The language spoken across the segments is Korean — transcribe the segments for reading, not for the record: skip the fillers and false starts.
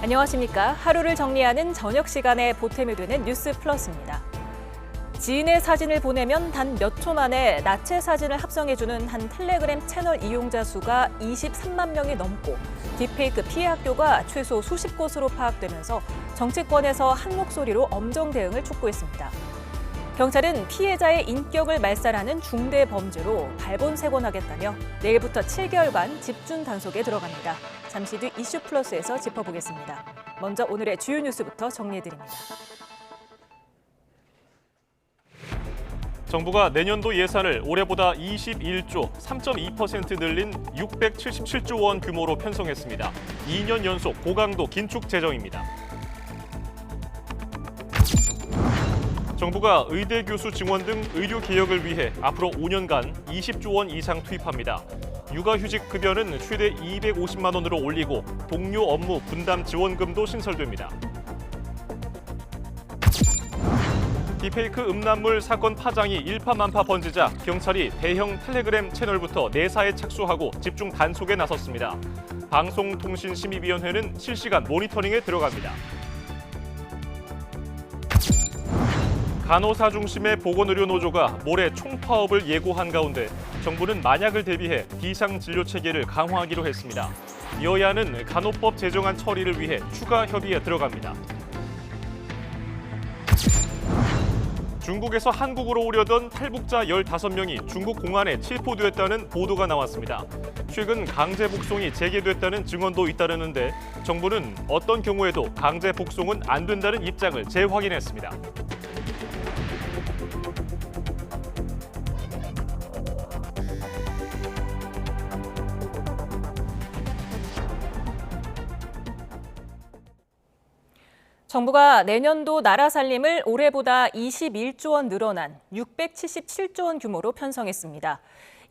안녕하십니까. 하루를 정리하는 저녁 시간에 보탬이 되는 뉴스 플러스입니다. 지인의 사진을 보내면 단 몇 초 만에 나체 사진을 합성해주는 한 텔레그램 채널 이용자 수가 23만 명이 넘고 딥페이크 피해 학교가 최소 수십 곳으로 파악되면서 정치권에서 한 목소리로 엄정 대응을 촉구했습니다. 경찰은 피해자의 인격을 말살하는 중대 범죄로 발본색원하겠다며 내일부터 7개월간 집중 단속에 들어갑니다. 잠시 뒤 이슈 플러스에서 짚어보겠습니다. 먼저 오늘의 주요 뉴스부터 정리해드립니다. 정부가 내년도 예산을 올해보다 21조 3.2% 늘린 677조 원 규모로 편성했습니다. 2년 연속 고강도 긴축 재정입니다. 정부가 의대 교수 증원 등 의료 개혁을 위해 앞으로 5년간 20조 원 이상 투입합니다. 육아휴직 급여는 최대 250만 원으로 올리고 동료 업무 분담 지원금도 신설됩니다. 딥페이크 음란물 사건 파장이 일파만파 번지자 경찰이 대형 텔레그램 채널부터 내사에 착수하고 집중 단속에 나섰습니다. 방송통신심의위원회는 실시간 모니터링에 들어갑니다. 간호사 중심의 보건의료노조가 모레 총파업을 예고한 가운데 정부는 만약을 대비해 비상진료체계를 강화하기로 했습니다. 여야는 간호법 제정안 처리를 위해 추가 협의에 들어갑니다. 중국에서 한국으로 오려던 탈북자 15명이 중국 공안에 체포됐다는 보도가 나왔습니다. 최근 강제 북송이 재개됐다는 증언도 잇따르는데 정부는 어떤 경우에도 강제 북송은 안 된다는 입장을 재확인했습니다. 정부가 내년도 나라 살림을 올해보다 21조 원 늘어난 677조 원 규모로 편성했습니다.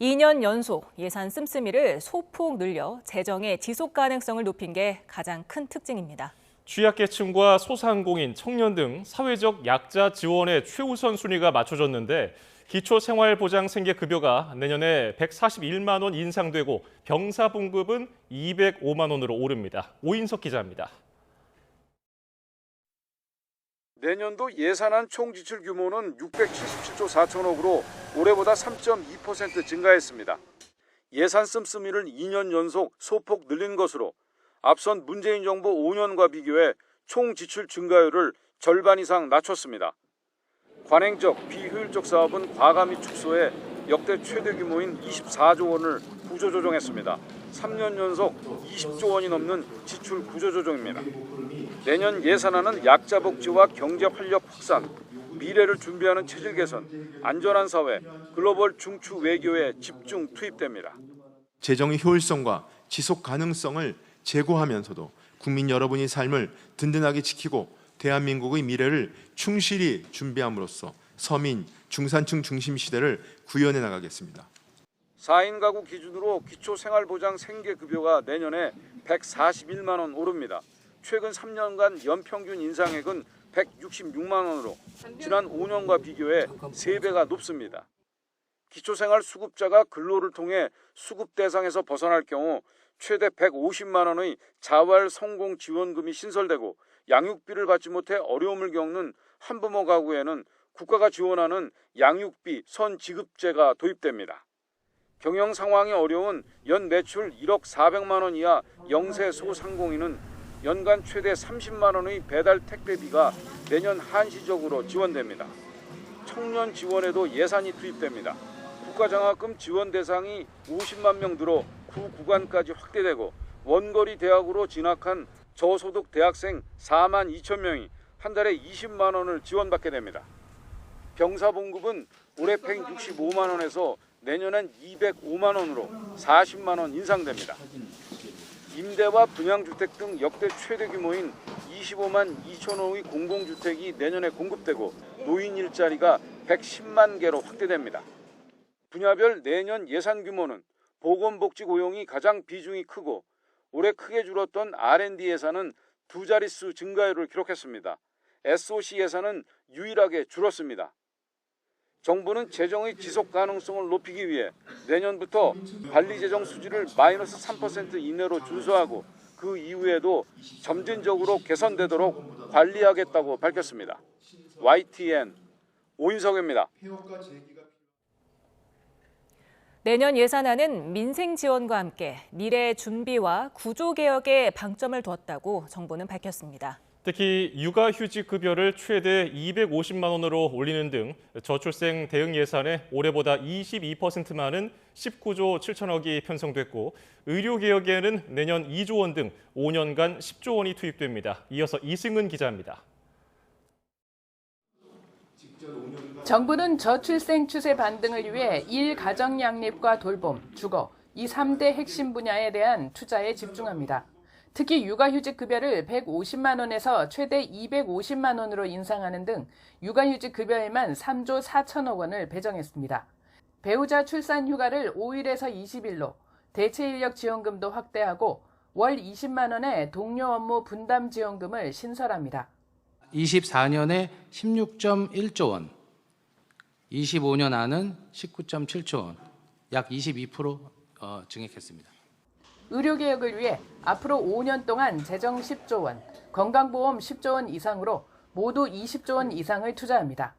2년 연속 예산 씀씀이를 소폭 늘려 재정의 지속 가능성을 높인 게 가장 큰 특징입니다. 취약계층과 소상공인, 청년 등 사회적 약자 지원에 최우선 순위가 맞춰졌는데 기초생활보장생계급여가 내년에 141만 원 인상되고 병사봉급은 205만 원으로 오릅니다. 오인석 기자입니다. 내년도 예산안 총 지출 규모는 677조 4천억으로 올해보다 3.2% 증가했습니다. 예산 씀씀이를 2년 연속 소폭 늘린 것으로 앞선 문재인 정부 5년과 비교해 총 지출 증가율을 절반 이상 낮췄습니다. 관행적, 비효율적 사업은 과감히 축소해 역대 최대 규모인 24조 원을 구조조정했습니다. 3년 연속 20조 원이 넘는 지출 구조조정입니다. 내년 예산안은 약자 복지와 경제 활력 확산, 미래를 준비하는 체질 개선, 안전한 사회, 글로벌 중추 외교에 집중 투입됩니다. 재정의 효율성과 지속 가능성을 제고하면서도 국민 여러분의 삶을 든든하게 지키고 대한민국의 미래를 충실히 준비함으로써 서민, 중산층 중심 시대를 구현해 나가겠습니다. 4인 가구 기준으로 기초생활보장 생계급여가 내년에 141만 원 오릅니다. 최근 3년간 연평균 인상액은 166만 원으로 지난 5년과 비교해 3배가 높습니다. 기초생활 수급자가 근로를 통해 수급 대상에서 벗어날 경우 최대 150만 원의 자활 성공 지원금이 신설되고 양육비를 받지 못해 어려움을 겪는 한부모 가구에는 국가가 지원하는 양육비 선지급제가 도입됩니다. 경영 상황이 어려운 연 매출 1억 400만 원 이하 영세 소상공인은 연간 최대 30만 원의 배달 택배비가 내년 한시적으로 지원됩니다. 청년 지원에도 예산이 투입됩니다. 국가장학금 지원 대상이 50만 명 늘어 구 구간까지 확대되고 원거리 대학으로 진학한 저소득 대학생 4만 2천 명이 한 달에 20만 원을 지원받게 됩니다. 병사봉급은 올해 165만 원에서 내년엔 205만 원으로 40만 원 인상됩니다. 임대와 분양주택 등 역대 최대 규모인 25만 2천 호의 공공주택이 내년에 공급되고 노인 일자리가 110만 개로 확대됩니다. 분야별 내년 예산 규모는 보건복지 고용이 가장 비중이 크고 올해 크게 줄었던 R&D 예산은 두 자릿수 증가율을 기록했습니다. SOC 예산은 유일하게 줄었습니다. 정부는 재정의 지속 가능성을 높이기 위해 내년부터 관리재정 수지를 마이너스 3% 이내로 준수하고 그 그 이후에도 점진적으로 개선되도록 관리하겠다고 밝혔습니다. YTN 오인성입니다. 내년 예산안은 민생 지원과 함께 미래 준비와 구조 개혁에 방점을 두었다고 정부는 밝혔습니다. 특히 육아휴직 급여를 최대 250만 원으로 올리는 등 저출생 대응 예산에 올해보다 22% 많은 19조 7천억이 편성됐고 의료개혁에는 내년 2조 원 등 5년간 10조 원이 투입됩니다. 이어서 이승은 기자입니다. 정부는 저출생 추세 반등을 위해 일가정 양립과 돌봄, 주거, 이 3대 핵심 분야에 대한 투자에 집중합니다. 특히 육아휴직 급여를 150만 원에서 최대 250만 원으로 인상하는 등 육아휴직 급여에만 3조 4천억 원을 배정했습니다. 배우자 출산 휴가를 5일에서 20일로, 대체 인력 지원금도 확대하고 월 20만 원의 동료 업무 분담 지원금을 신설합니다. 24년에 16.1조 원, 25년 안은 19.7조 원, 약 22% 증액했습니다. 의료개혁을 위해 앞으로 5년 동안 재정 10조 원, 건강보험 10조 원 이상으로 모두 20조 원 이상을 투자합니다.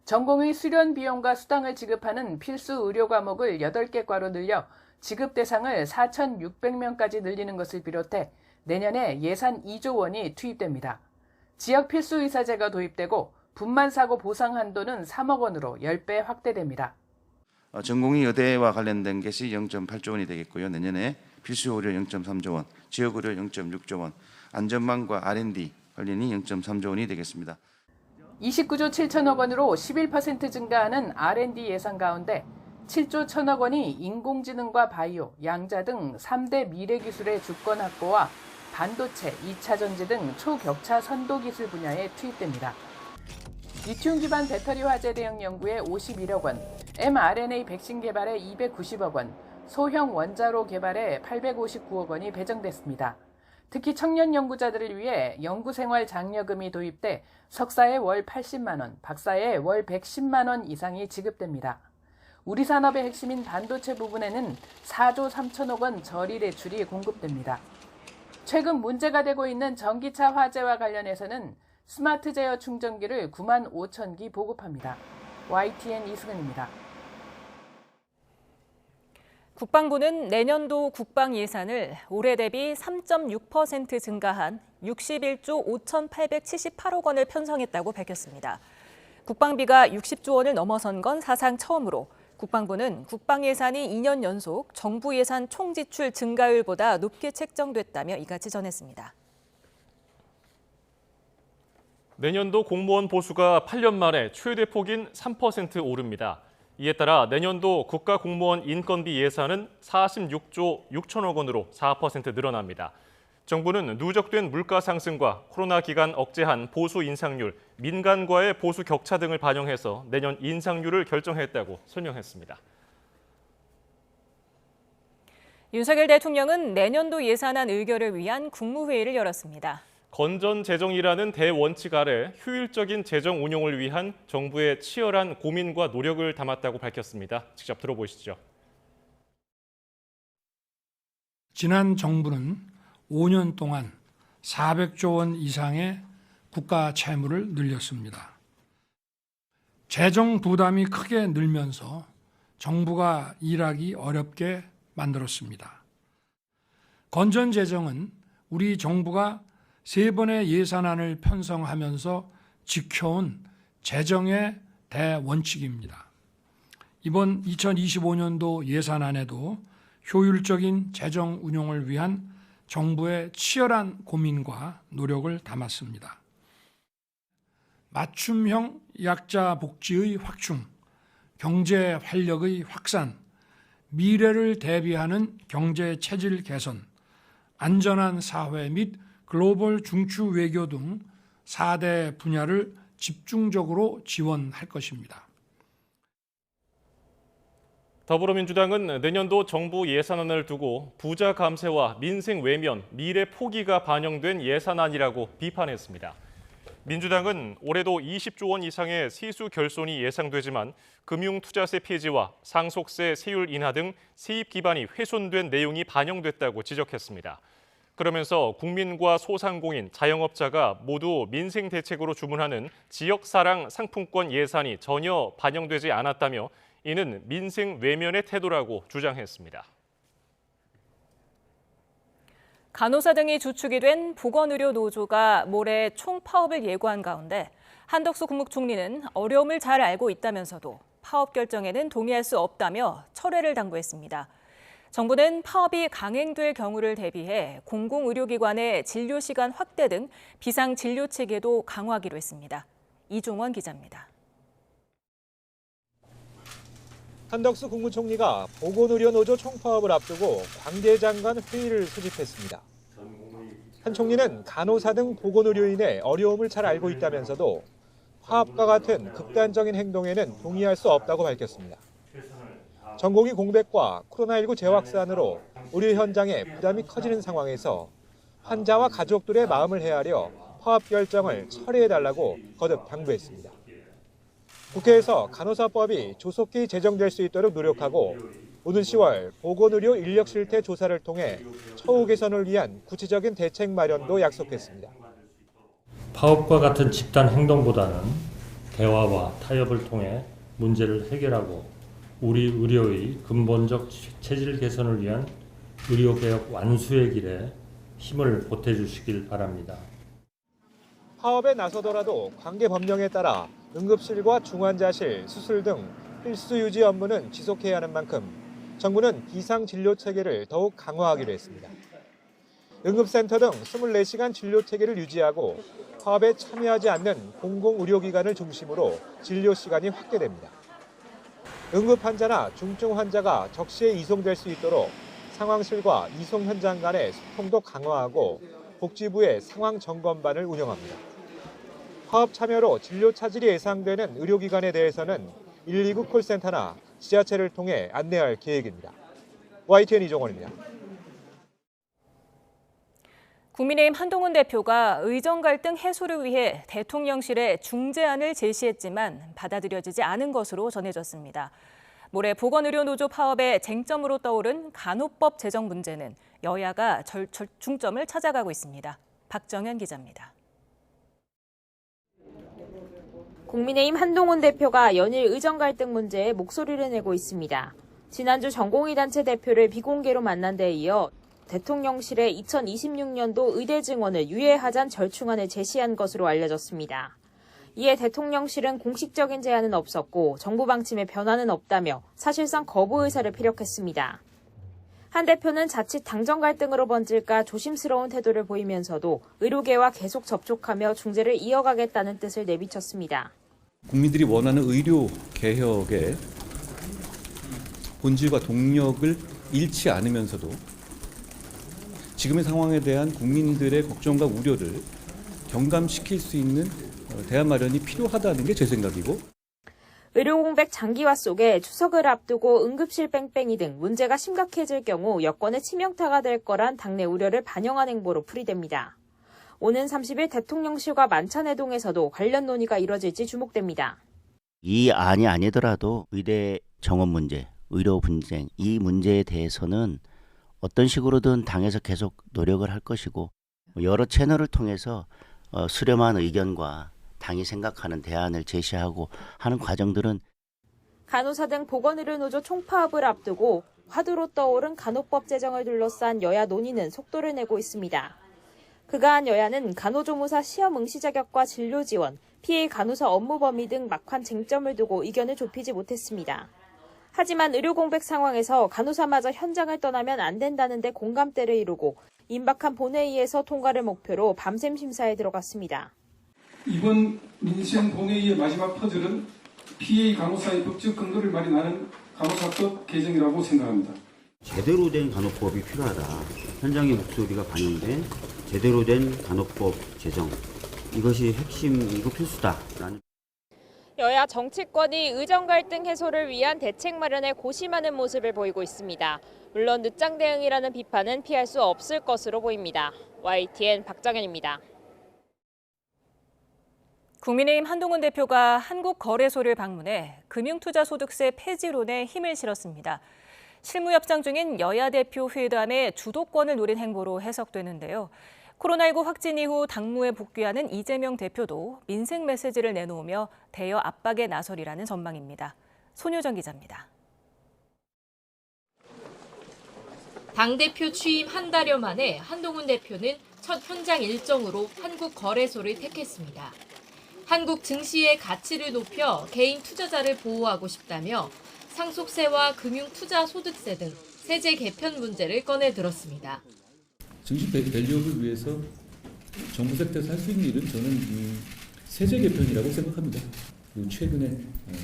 전공의 수련 비용과 수당을 지급하는 필수 의료 과목을 8개 과로 늘려 지급 대상을 4,600명까지 늘리는 것을 비롯해 내년에 예산 2조 원이 투입됩니다. 지역 필수 의사제가 도입되고 분만 사고 보상 한도는 3억 원으로 10배 확대됩니다. 전공의 여대와 관련된 것이 0.8조 원이 되겠고요. 내년에 필수 의료 0.3조 원, 지역 의료 0.6조 원, 안전망과 R&D 관련이 0.3조 원이 되겠습니다. 29조 7천억 원으로 11% 증가하는 R&D 예산 가운데 7조 1천억 원이 인공지능과 바이오, 양자 등 3대 미래기술의 주권 확보와 반도체, 2차 전지 등 초격차 선도기술 분야에 투입됩니다. 리튬 기반 배터리 화재 대응 연구에 51억 원, mRNA 백신 개발에 290억 원, 소형 원자로 개발에 859억 원이 배정됐습니다. 특히 청년 연구자들을 위해 연구생활 장려금이 도입돼 석사에 월 80만 원, 박사에 월 110만 원 이상이 지급됩니다. 우리 산업의 핵심인 반도체 부분에는 4조 3천억 원 저리 대출이 공급됩니다. 최근 문제가 되고 있는 전기차 화재와 관련해서는 스마트 제어 충전기를 9만 5천 기 보급합니다. YTN 이승은입니다. 국방부는 내년도 국방 예산을 올해 대비 3.6% 증가한 61조 5,878억 원을 편성했다고 밝혔습니다. 국방비가 60조 원을 넘어선 건 사상 처음으로 국방부는 국방 예산이 2년 연속 정부 예산 총 지출 증가율보다 높게 책정됐다며 이같이 전했습니다. 내년도 공무원 보수가 8년 만에 최대 폭인 3% 오릅니다. 이에 따라 내년도 국가공무원 인건비 예산은 46조 6천억 원으로 4% 늘어납니다. 정부는 누적된 물가 상승과 코로나 기간 억제한 보수 인상률, 민간과의 보수 격차 등을 반영해서 내년 인상률을 결정했다고 설명했습니다. 윤석열 대통령은 내년도 예산안 의결을 위한 국무회의를 열었습니다. 건전재정이라는 대원칙 아래 효율적인 재정 운용을 위한 정부의 치열한 고민과 노력을 담았다고 밝혔습니다. 직접 들어보시죠. 지난 정부는 5년 동안 400조 원 이상의 국가 채무를 늘렸습니다. 재정 부담이 크게 늘면서 정부가 일하기 어렵게 만들었습니다. 건전재정은 우리 정부가 3번의 예산안을 편성하면서 지켜온 재정의 대원칙입니다. 이번 2025년도 예산안에도 효율적인 재정 운용을 위한 정부의 치열한 고민과 노력을 담았습니다. 맞춤형 약자 복지의 확충, 경제 활력의 확산, 미래를 대비하는 경제 체질 개선, 안전한 사회 및 글로벌 중추 외교 등 4대 분야를 집중적으로 지원할 것입니다. 더불어민주당은 내년도 정부 예산안을 두고 부자 감세와 민생 외면, 미래 포기가 반영된 예산안이라고 비판했습니다. 민주당은 올해도 20조 원 이상의 세수 결손이 예상되지만 금융투자세 폐지와 상속세 세율 인하 등 세입 기반이 훼손된 내용이 반영됐다고 지적했습니다. 그러면서 국민과 소상공인, 자영업자가 모두 민생 대책으로 주문하는 지역사랑 상품권 예산이 전혀 반영되지 않았다며 이는 민생 외면의 태도라고 주장했습니다. 간호사 등이 주축이 된 보건의료노조가 모레 총파업을 예고한 가운데 한덕수 국무총리는 어려움을 잘 알고 있다면서도 파업 결정에는 동의할 수 없다며 철회를 당부했습니다. 정부는 파업이 강행될 경우를 대비해 공공의료기관의 진료시간 확대 등 비상진료체계도 강화하기로 했습니다. 이종원 기자입니다. 한덕수 국무총리가 보건의료노조 총파업을 앞두고 관계장관 회의를 소집했습니다. 한 총리는 간호사 등 보건의료인의 어려움을 잘 알고 있다면서도 파업과 같은 극단적인 행동에는 동의할 수 없다고 밝혔습니다. 전공의 공백과 코로나19 재확산으로 의료 현장에 부담이 커지는 상황에서 환자와 가족들의 마음을 헤아려 파업 결정을 철회해달라고 거듭 당부했습니다. 국회에서 간호사법이 조속히 제정될 수 있도록 노력하고 오는 10월 보건의료 인력 실태 조사를 통해 처우 개선을 위한 구체적인 대책 마련도 약속했습니다. 파업과 같은 집단 행동보다는 대화와 타협을 통해 문제를 해결하고 우리 의료의 근본적 체질 개선을 위한 의료개혁 완수의 길에 힘을 보태주시길 바랍니다. 파업에 나서더라도 관계 법령에 따라 응급실과 중환자실, 수술 등 필수 유지 업무는 지속해야 하는 만큼 정부는 비상진료체계를 더욱 강화하기로 했습니다. 응급센터 등 24시간 진료체계를 유지하고 파업에 참여하지 않는 공공의료기관을 중심으로 진료시간이 확대됩니다. 응급 환자나 중증 환자가 적시에 이송될 수 있도록 상황실과 이송 현장 간의 소통도 강화하고 복지부의 상황 점검반을 운영합니다. 파업 참여로 진료 차질이 예상되는 의료기관에 대해서는 129 콜센터나 지자체를 통해 안내할 계획입니다. YTN 이종원입니다. 국민의힘 한동훈 대표가 의정 갈등 해소를 위해 대통령실에 중재안을 제시했지만 받아들여지지 않은 것으로 전해졌습니다. 모레 보건의료노조 파업의 쟁점으로 떠오른 간호법 제정 문제는 여야가 중점을 찾아가고 있습니다. 박정현 기자입니다. 국민의힘 한동훈 대표가 연일 의정 갈등 문제에 목소리를 내고 있습니다. 지난주 전공의단체 대표를 비공개로 만난 데 이어 대통령실에 2026년도 의대 증원을 유예하자는 절충안을 제시한 것으로 알려졌습니다. 이에 대통령실은 공식적인 제안은 없었고 정부 방침에 변화는 없다며 사실상 거부 의사를 피력했습니다. 한 대표는 자칫 당정 갈등으로 번질까 조심스러운 태도를 보이면서도 의료계와 계속 접촉하며 중재를 이어가겠다는 뜻을 내비쳤습니다. 국민들이 원하는 의료 개혁의 본질과 동력을 잃지 않으면서도 지금의 상황에 대한 국민들의 걱정과 우려를 경감시킬 수 있는 대안 마련이 필요하다는 게 제 생각이고. 의료 공백 장기화 속에 추석을 앞두고 응급실 뺑뺑이 등 문제가 심각해질 경우 여권의 치명타가 될 거란 당내 우려를 반영한 행보로 풀이됩니다. 오는 30일 대통령실과 만찬회동에서도 관련 논의가 이뤄질지 주목됩니다. 이 안이 아니더라도 의대 정원 문제, 의료 분쟁, 이 문제에 대해서는 어떤 식으로든 당에서 계속 노력을 할 것이고 여러 채널을 통해서 수렴한 의견과 당이 생각하는 대안을 제시하고 하는 과정들은 간호사 등 보건의료노조 총파업을 앞두고 화두로 떠오른 간호법 제정을 둘러싼 여야 논의는 속도를 내고 있습니다. 그간 여야는 간호조무사 시험 응시 자격과 진료 지원, 피해 간호사 업무 범위 등 막판 쟁점을 두고 의견을 좁히지 못했습니다. 하지만 의료 공백 상황에서 간호사마저 현장을 떠나면 안 된다는 데 공감대를 이루고 임박한 본회의에서 통과를 목표로 밤샘 심사에 들어갔습니다. 이번 민생 본회의의 마지막 퍼즐은 피해 간호사의 법적 근거를 마련하는 간호사법 개정이라고 생각합니다. 제대로 된 간호법이 필요하다. 현장의 목소리가 반영된 제대로 된 간호법 제정. 이것이 핵심이고 필수다라는. 여야 정치권이 의정 갈등 해소를 위한 대책 마련에 고심하는 모습을 보이고 있습니다. 물론 늦장 대응이라는 비판은 피할 수 없을 것으로 보입니다. YTN 박정현입니다. 국민의힘 한동훈 대표가 한국거래소를 방문해 금융투자소득세 폐지론에 힘을 실었습니다. 실무 협상 중인 여야 대표 회담의 주도권을 노린 행보로 해석되는데요. 코로나19 확진 이후 당무에 복귀하는 이재명 대표도 민생 메시지를 내놓으며 대여 압박에 나서리라는 전망입니다. 손효정 기자입니다. 당대표 취임 한 달여 만에 한동훈 대표는 첫 현장 일정으로 한국거래소를 택했습니다. 한국 증시의 가치를 높여 개인 투자자를 보호하고 싶다며 상속세와 금융투자소득세 등 세제 개편 문제를 꺼내 들었습니다. 증시 밸류업을 위해서 정부 섹터에서 할 수 있는 일은 저는 세제 개편이라고 생각합니다. 그리고 최근에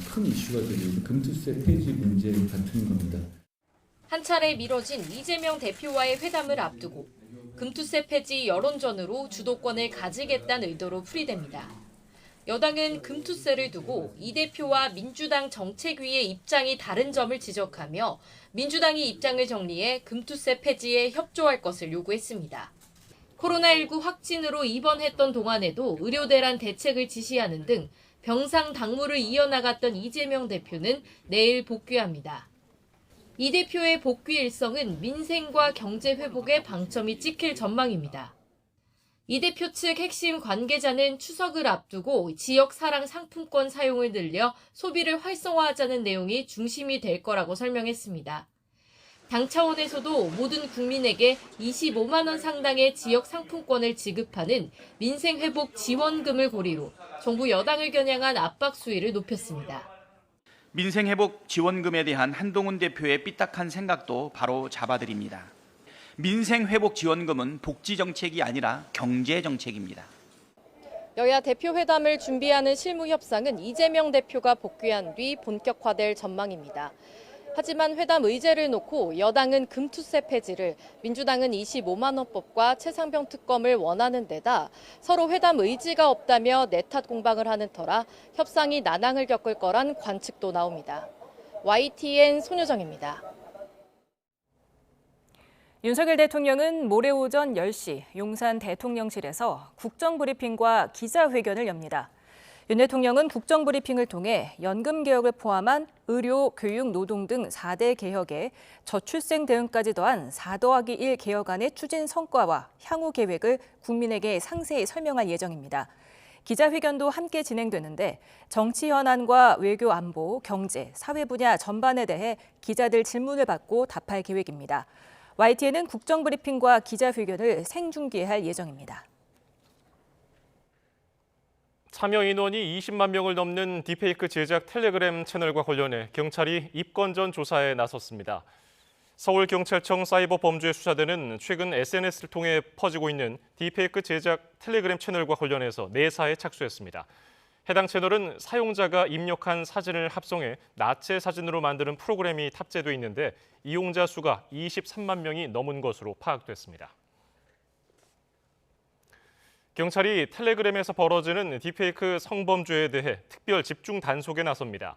큰 이슈가 되고 있는 금투세 폐지 문제 같은 겁니다. 한 차례 미뤄진 이재명 대표와의 회담을 앞두고 금투세 폐지 여론전으로 주도권을 가지겠다는 의도로 풀이됩니다. 여당은 금투세를 두고 이 대표와 민주당 정책위의 입장이 다른 점을 지적하며 민주당이 입장을 정리해 금투세 폐지에 협조할 것을 요구했습니다. 코로나19 확진으로 입원했던 동안에도 의료대란 대책을 지시하는 등 병상 당무를 이어나갔던 이재명 대표는 내일 복귀합니다. 이 대표의 복귀 일성은 민생과 경제 회복에 방점이 찍힐 전망입니다. 이 대표 측 핵심 관계자는 추석을 앞두고 지역 사랑 상품권 사용을 늘려 소비를 활성화하자는 내용이 중심이 될 거라고 설명했습니다. 당 차원에서도 모든 국민에게 25만 원 상당의 지역 상품권을 지급하는 민생회복 지원금을 고리로 정부 여당을 겨냥한 압박 수위를 높였습니다. 민생회복 지원금에 대한 한동훈 대표의 삐딱한 생각도 바로 잡아드립니다. 민생회복 지원금은 복지정책이 아니라 경제정책입니다. 여야 대표 회담을 준비하는 실무 협상은 이재명 대표가 복귀한 뒤 본격화될 전망입니다. 하지만 회담 의제를 놓고 여당은 금투세 폐지를, 민주당은 25만 원법과 최상병 특검을 원하는 데다 서로 회담 의지가 없다며 내탓 공방을 하는 터라 협상이 난항을 겪을 거란 관측도 나옵니다. YTN 손효정입니다. 윤석열 대통령은 모레 오전 10시 용산 대통령실에서 국정브리핑과 기자회견을 엽니다. 윤 대통령은 국정브리핑을 통해 연금개혁을 포함한 의료, 교육, 노동 등 4대 개혁에 저출생 대응까지 더한 4+1 개혁안의 추진 성과와 향후 계획을 국민에게 상세히 설명할 예정입니다. 기자회견도 함께 진행되는데 정치 현안과 외교 안보, 경제, 사회 분야 전반에 대해 기자들 질문을 받고 답할 계획입니다. YTN은 국정브리핑과 기자회견을 생중계할 예정입니다. 참여 인원이 20만 명을 넘는 딥페이크 제작 텔레그램 채널과 관련해 경찰이 입건 전 조사에 나섰습니다. 서울경찰청 사이버범죄수사대는 최근 SNS를 통해 퍼지고 있는 딥페이크 제작 텔레그램 채널과 관련해서 내사에 착수했습니다. 해당 채널은 사용자가 입력한 사진을 합성해 나체 사진으로 만드는 프로그램이 탑재돼 있는데 이용자 수가 23만 명이 넘은 것으로 파악됐습니다. 경찰이 텔레그램에서 벌어지는 딥페이크 성범죄에 대해 특별 집중 단속에 나섭니다.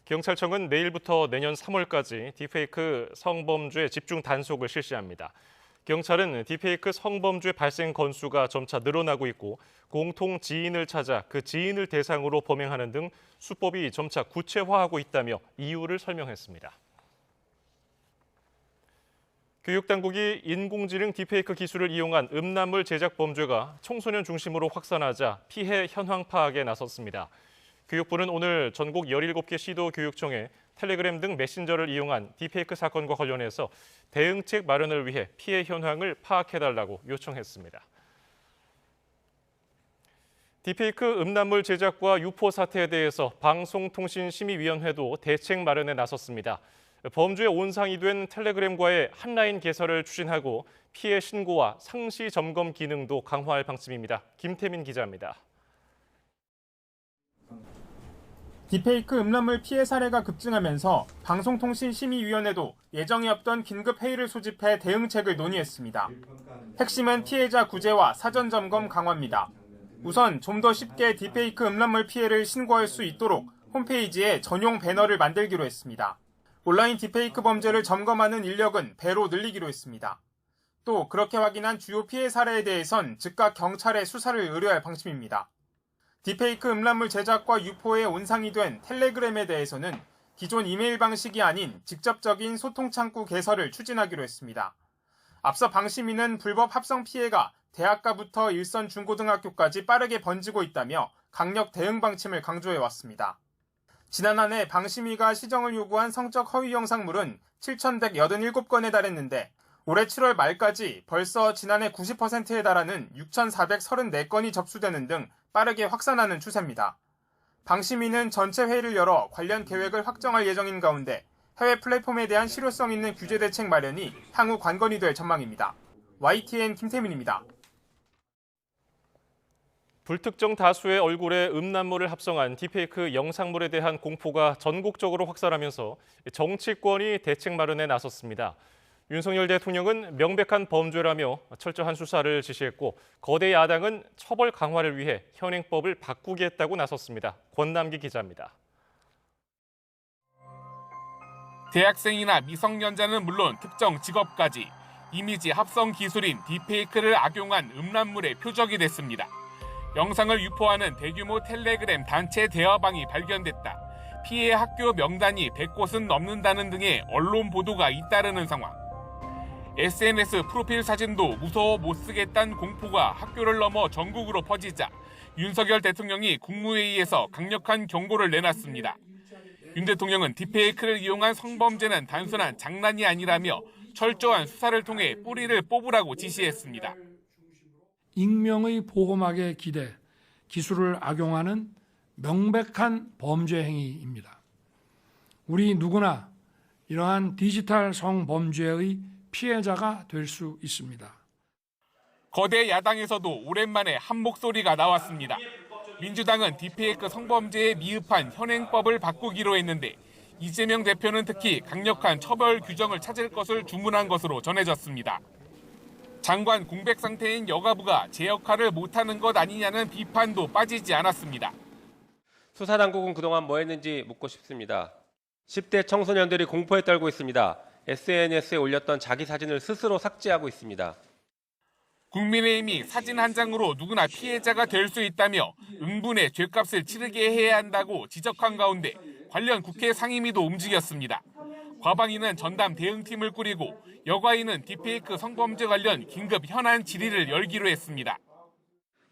경찰청은 내일부터 내년 3월까지 딥페이크 성범죄 집중 단속을 실시합니다. 경찰은 딥페이크 성범죄 발생 건수가 점차 늘어나고 있고 공통 지인을 찾아 그 지인을 대상으로 범행하는 등 수법이 점차 구체화하고 있다며 이유를 설명했습니다. 교육당국이 인공지능 딥페이크 기술을 이용한 음란물 제작 범죄가 청소년 중심으로 확산하자 피해 현황 파악에 나섰습니다. 교육부는 오늘 전국 17개 시도교육청에 텔레그램 등 메신저를 이용한 딥페이크 사건과 관련해서 대응책 마련을 위해 피해 현황을 파악해달라고 요청했습니다. 딥페이크 음란물 제작과 유포 사태에 대해서 방송통신심의위원회도 대책 마련에 나섰습니다. 범죄 온상이 된 텔레그램과의 한라인 개설을 추진하고 피해 신고와 상시 점검 기능도 강화할 방침입니다. 김태민 기자입니다. 딥페이크 음란물 피해 사례가 급증하면서 방송통신심의위원회도 예정이 없던 긴급 회의를 소집해 대응책을 논의했습니다. 핵심은 피해자 구제와 사전 점검 강화입니다. 우선 좀 더 쉽게 딥페이크 음란물 피해를 신고할 수 있도록 홈페이지에 전용 배너를 만들기로 했습니다. 온라인 딥페이크 범죄를 점검하는 인력은 배로 늘리기로 했습니다. 또 그렇게 확인한 주요 피해 사례에 대해선 즉각 경찰에 수사를 의뢰할 방침입니다. 딥페이크 음란물 제작과 유포에 온상이 된 텔레그램에 대해서는 기존 이메일 방식이 아닌 직접적인 소통 창구 개설을 추진하기로 했습니다. 앞서 방심위는 불법 합성 피해가 대학가부터 일선 중고등학교까지 빠르게 번지고 있다며 강력 대응 방침을 강조해왔습니다. 지난 한 해 방심위가 시정을 요구한 성적 허위 영상물은 7,187건에 달했는데 올해 7월 말까지 벌써 지난해 90%에 달하는 6,434건이 접수되는 등 빠르게 확산하는 추세입니다. 방심위는 전체 회의를 열어 관련 계획을 확정할 예정인 가운데 해외 플랫폼에 대한 실효성 있는 규제 대책 마련이 향후 관건이 될 전망입니다. YTN 김태민입니다. 불특정 다수의 얼굴에 음란물을 합성한 딥페이크 영상물에 대한 공포가 전국적으로 확산하면서 정치권이 대책 마련에 나섰습니다. 윤석열 대통령은 명백한 범죄라며 철저한 수사를 지시했고 거대 야당은 처벌 강화를 위해 현행법을 바꾸겠다고 나섰습니다. 권남기 기자입니다. 대학생이나 미성년자는 물론 특정 직업까지 이미지 합성 기술인 딥페이크를 악용한 음란물의 표적이 됐습니다. 영상을 유포하는 대규모 텔레그램 단체 대화방이 발견됐다. 피해 학교 명단이 100곳은 넘는다는 등의 언론 보도가 잇따르는 상황. SNS 프로필 사진도 무서워 못 쓰겠다는 공포가 학교를 넘어 전국으로 퍼지자 윤석열 대통령이 국무회의에서 강력한 경고를 내놨습니다. 윤 대통령은 딥페이크를 이용한 성범죄는 단순한 장난이 아니라며 철저한 수사를 통해 뿌리를 뽑으라고 지시했습니다. 익명의 보호막에 기대 기술을 악용하는 명백한 범죄 행위입니다. 우리 누구나 이러한 디지털 성범죄의 피해자가 될 수 있습니다. 거대 야당에서도 오랜만에 한 목소리가 나왔습니다. 민주당은 딥페이크 성범죄에 미흡한 현행법을 바꾸기로 했는데 이재명 대표는 특히 강력한 처벌 규정을 찾을 것을 주문한 것으로 전해졌습니다. 장관 공백 상태인 여가부가 제 역할을 못하는 것 아니냐는 비판도 빠지지 않았습니다. 수사당국은 그동안 뭐 했는지 묻고 싶습니다. 10대 청소년들이 공포에 떨고 있습니다. SNS에 올렸던 자기 사진을 스스로 삭제하고 있습니다. 국민의힘이 사진 한 장으로 누구나 피해자가 될 수 있다며 응분의 죗값을 치르게 해야 한다고 지적한 가운데 관련 국회 상임위도 움직였습니다. 과방위는 전담 대응팀을 꾸리고 여가위는 딥페이크 성범죄 관련 긴급 현안 질의를 열기로 했습니다.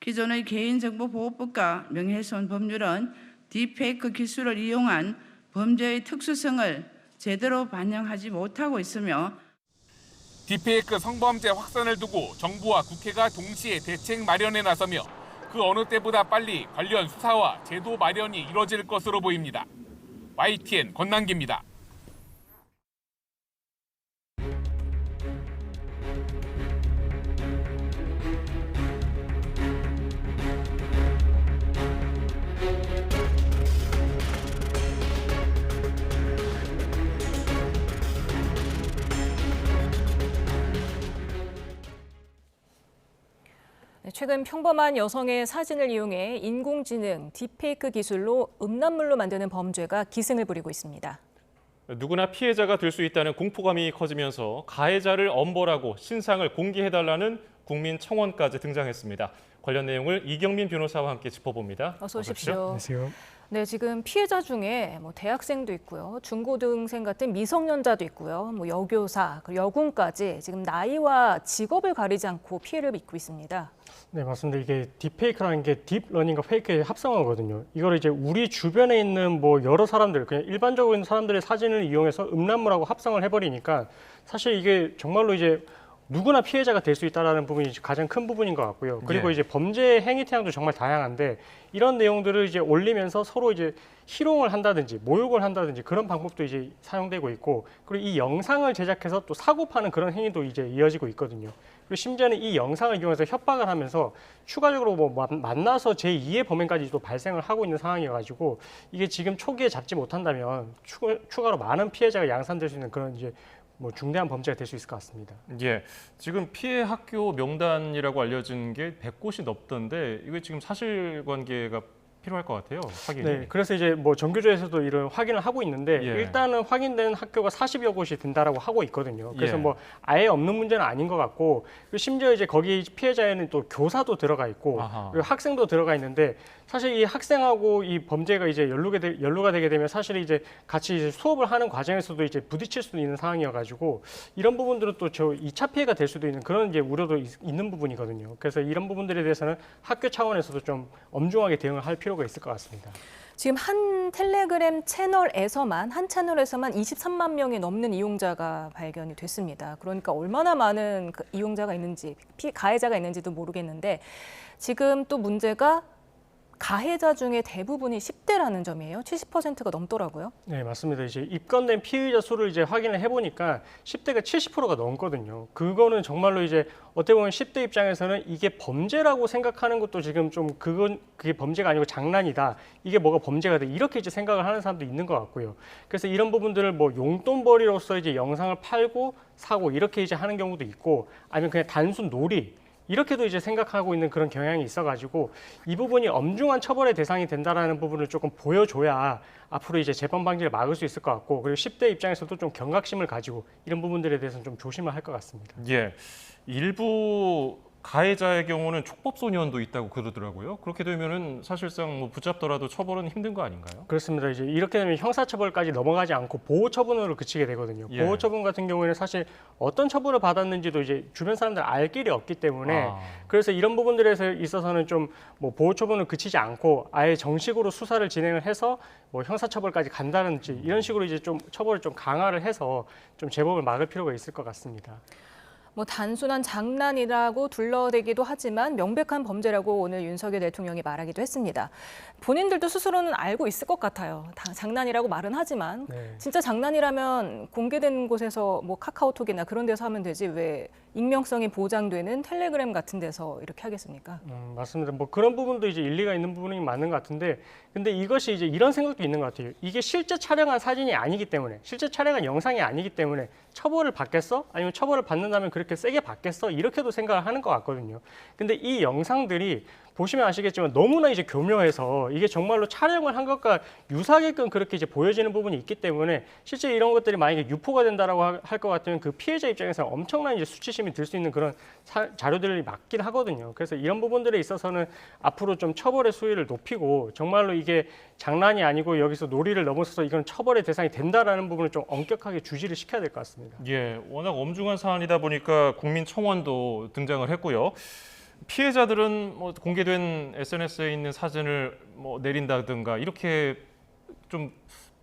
기존의 개인정보보호법과 명예훼손 법률은 딥페이크 기술을 이용한 범죄의 특수성을 제대로 반영하지 못하고 있으며 딥페이크 성범죄 확산을 두고 정부와 국회가 동시에 대책 마련에 나서며 그 어느 때보다 빨리 관련 수사와 제도 마련이 이뤄질 것으로 보입니다. YTN 권남기입니다. 최근 평범한 여성의 사진을 이용해 인공지능 딥페이크 기술로 음란물로 만드는 범죄가 기승을 부리고 있습니다. 누구나 피해자가 될 수 있다는 공포감이 커지면서 가해자를 엄벌하고 신상을 공개해달라는 국민 청원까지 등장했습니다. 관련 내용을 이경민 변호사와 함께 짚어봅니다. 어서 오십시오. 안녕하세요. 네, 지금 피해자 중에 대학생도 있고요, 중고등생 같은 미성년자도 있고요, 여교사, 여군까지 지금 나이와 직업을 가리지 않고 피해를 입고 있습니다. 네, 맞습니다. 이게 딥페이크라는 게 딥러닝과 페이크의 합성어거든요. 이걸 이제 우리 주변에 있는 여러 사람들, 그냥 일반적으로 있는 사람들의 사진을 이용해서 음란물하고 합성을 해버리니까 사실 이게 정말로 이제 누구나 피해자가 될 수 있다는 부분이 가장 큰 부분인 것 같고요. 그리고 이제 범죄 행위 태양도 정말 다양한데 이런 내용들을 이제 올리면서 서로 이제 희롱을 한다든지 모욕을 한다든지 그런 방법도 이제 사용되고 있고, 그리고 이 영상을 제작해서 또 사고 파는 그런 행위도 이제 이어지고 있거든요. 그리고 심지어는 이 영상을 이용해서 협박을 하면서 추가적으로 만나서 제2의 범행까지도 발생을 하고 있는 상황이어가지고 이게 지금 초기에 잡지 못한다면 추가로 많은 피해자가 양산될 수 있는 그런 이제 중대한 범죄가 될 수 있을 것 같습니다. 예, 지금 피해 학교 명단이라고 알려진 게 100곳이 넘던데 이게 지금 사실관계가 필요할 것 같아요. 확인이. 네, 그래서 이제 뭐 정규조에서도 이런 확인을 하고 있는데 예. 일단은 확인된 학교가 40여 곳이 된다라고 하고 있거든요. 그래서 예. 뭐 아예 없는 문제는 아닌 것 같고 그리고 심지어 이제 거기 피해자에는 또 교사도 들어가 있고 아하. 그리고 학생도 들어가 있는데 사실 이 학생하고 이 범죄가 이제 연루가 되게 되면 사실 이제 같이 이제 수업을 하는 과정에서도 이제 부딪힐 수도 있는 상황이어가지고 이런 부분들은 또 저 2차 피해가 될 수도 있는 그런 이제 우려도 있는 부분이거든요. 그래서 이런 부분들에 대해서는 학교 차원에서도 좀 엄중하게 대응을 할 필요가 있을 것 같습니다. 지금 한 텔레그램 채널에서만 23만 명이 넘는 이용자가 발견이 됐습니다. 그러니까 얼마나 많은 이용자가 있는지, 가해자가 있는지도 모르겠는데 지금 또 문제가 가해자 중에 대부분이 10대라는 점이에요. 70%가 넘더라고요. 네, 맞습니다. 이제 입건된 피의자 수를 이제 확인을 해보니까 10대가 70%가 넘거든요. 그거는 정말로 이제 어떻게 보면 10대 입장에서는 이게 범죄라고 생각하는 것도 지금 좀 그게 범죄가 아니고 장난이다. 이게 뭐가 범죄가 돼. 이렇게 이제 생각을 하는 사람도 있는 것 같고요. 그래서 이런 부분들을 뭐 용돈벌이로서 이제 영상을 팔고 사고 이렇게 이제 하는 경우도 있고 아니면 그냥 단순 놀이 이렇게도 이제 생각하고 있는 그런 경향이 있어가지고 이 부분이 엄중한 처벌의 대상이 된다라는 부분을 조금 보여줘야 앞으로 이제 재범 방지를 막을 수 있을 것 같고 그리고 10대 입장에서도 좀 경각심을 가지고 이런 부분들에 대해서는 좀 조심을 할 것 같습니다. 예, 일부 가해자의 경우는 촉법 소년도 있다고 그러더라고요. 그렇게 되면은 사실상 뭐 붙잡더라도 처벌은 힘든 거 아닌가요? 그렇습니다. 이제 이렇게 되면 형사처벌까지 넘어가지 않고 보호처분으로 그치게 되거든요. 예. 보호처분 같은 경우에는 사실 어떤 처분을 받았는지도 이제 주변 사람들 알 길이 없기 때문에 그래서 이런 부분들에 있어서는 좀 뭐 보호처분을 그치지 않고 아예 정식으로 수사를 진행을 해서 뭐 형사처벌까지 간다든지 이런 식으로 이제 좀 처벌을 좀 강화를 해서 좀 재범을 막을 필요가 있을 것 같습니다. 뭐 단순한 장난이라고 둘러대기도 하지만 명백한 범죄라고 오늘 윤석열 대통령이 말하기도 했습니다. 본인들도 스스로는 알고 있을 것 같아요. 장난이라고 말은 하지만 진짜 장난이라면 공개된 곳에서 뭐 카카오톡이나 그런 데서 하면 되지 왜 익명성이 보장되는 텔레그램 같은 데서 이렇게 하겠습니까? 맞습니다. 뭐 그런 부분도 이제 일리가 있는 부분이 맞는 것 같은데 근데 이것이 이제 이런 생각도 있는 것 같아요. 이게 실제 촬영한 사진이 아니기 때문에 실제 촬영한 영상이 아니기 때문에 처벌을 받겠어? 아니면 처벌을 받는다면 그렇게 세게 받겠어? 이렇게도 생각을 하는 것 같거든요. 근데 이 영상들이 보시면 아시겠지만 너무나 이제 교묘해서 이게 정말로 촬영을 한 것과 유사하게끔 그렇게 이제 보여지는 부분이 있기 때문에 실제 이런 것들이 만약에 유포가 된다라고 할 것 같으면 그 피해자 입장에서 엄청난 이제 수치심이 들 수 있는 그런 자료들이 맞긴 하거든요. 그래서 이런 부분들에 있어서는 앞으로 좀 처벌의 수위를 높이고 정말로 이게 장난이 아니고 여기서 놀이를 넘어서서 이건 처벌의 대상이 된다라는 부분을 좀 엄격하게 주지를 시켜야 될 것 같습니다. 예, 워낙 엄중한 사안이다 보니까 국민청원도 등장을 했고요. 피해자들은 뭐 공개된 SNS에 있는 사진을 뭐 내린다든가 이렇게 좀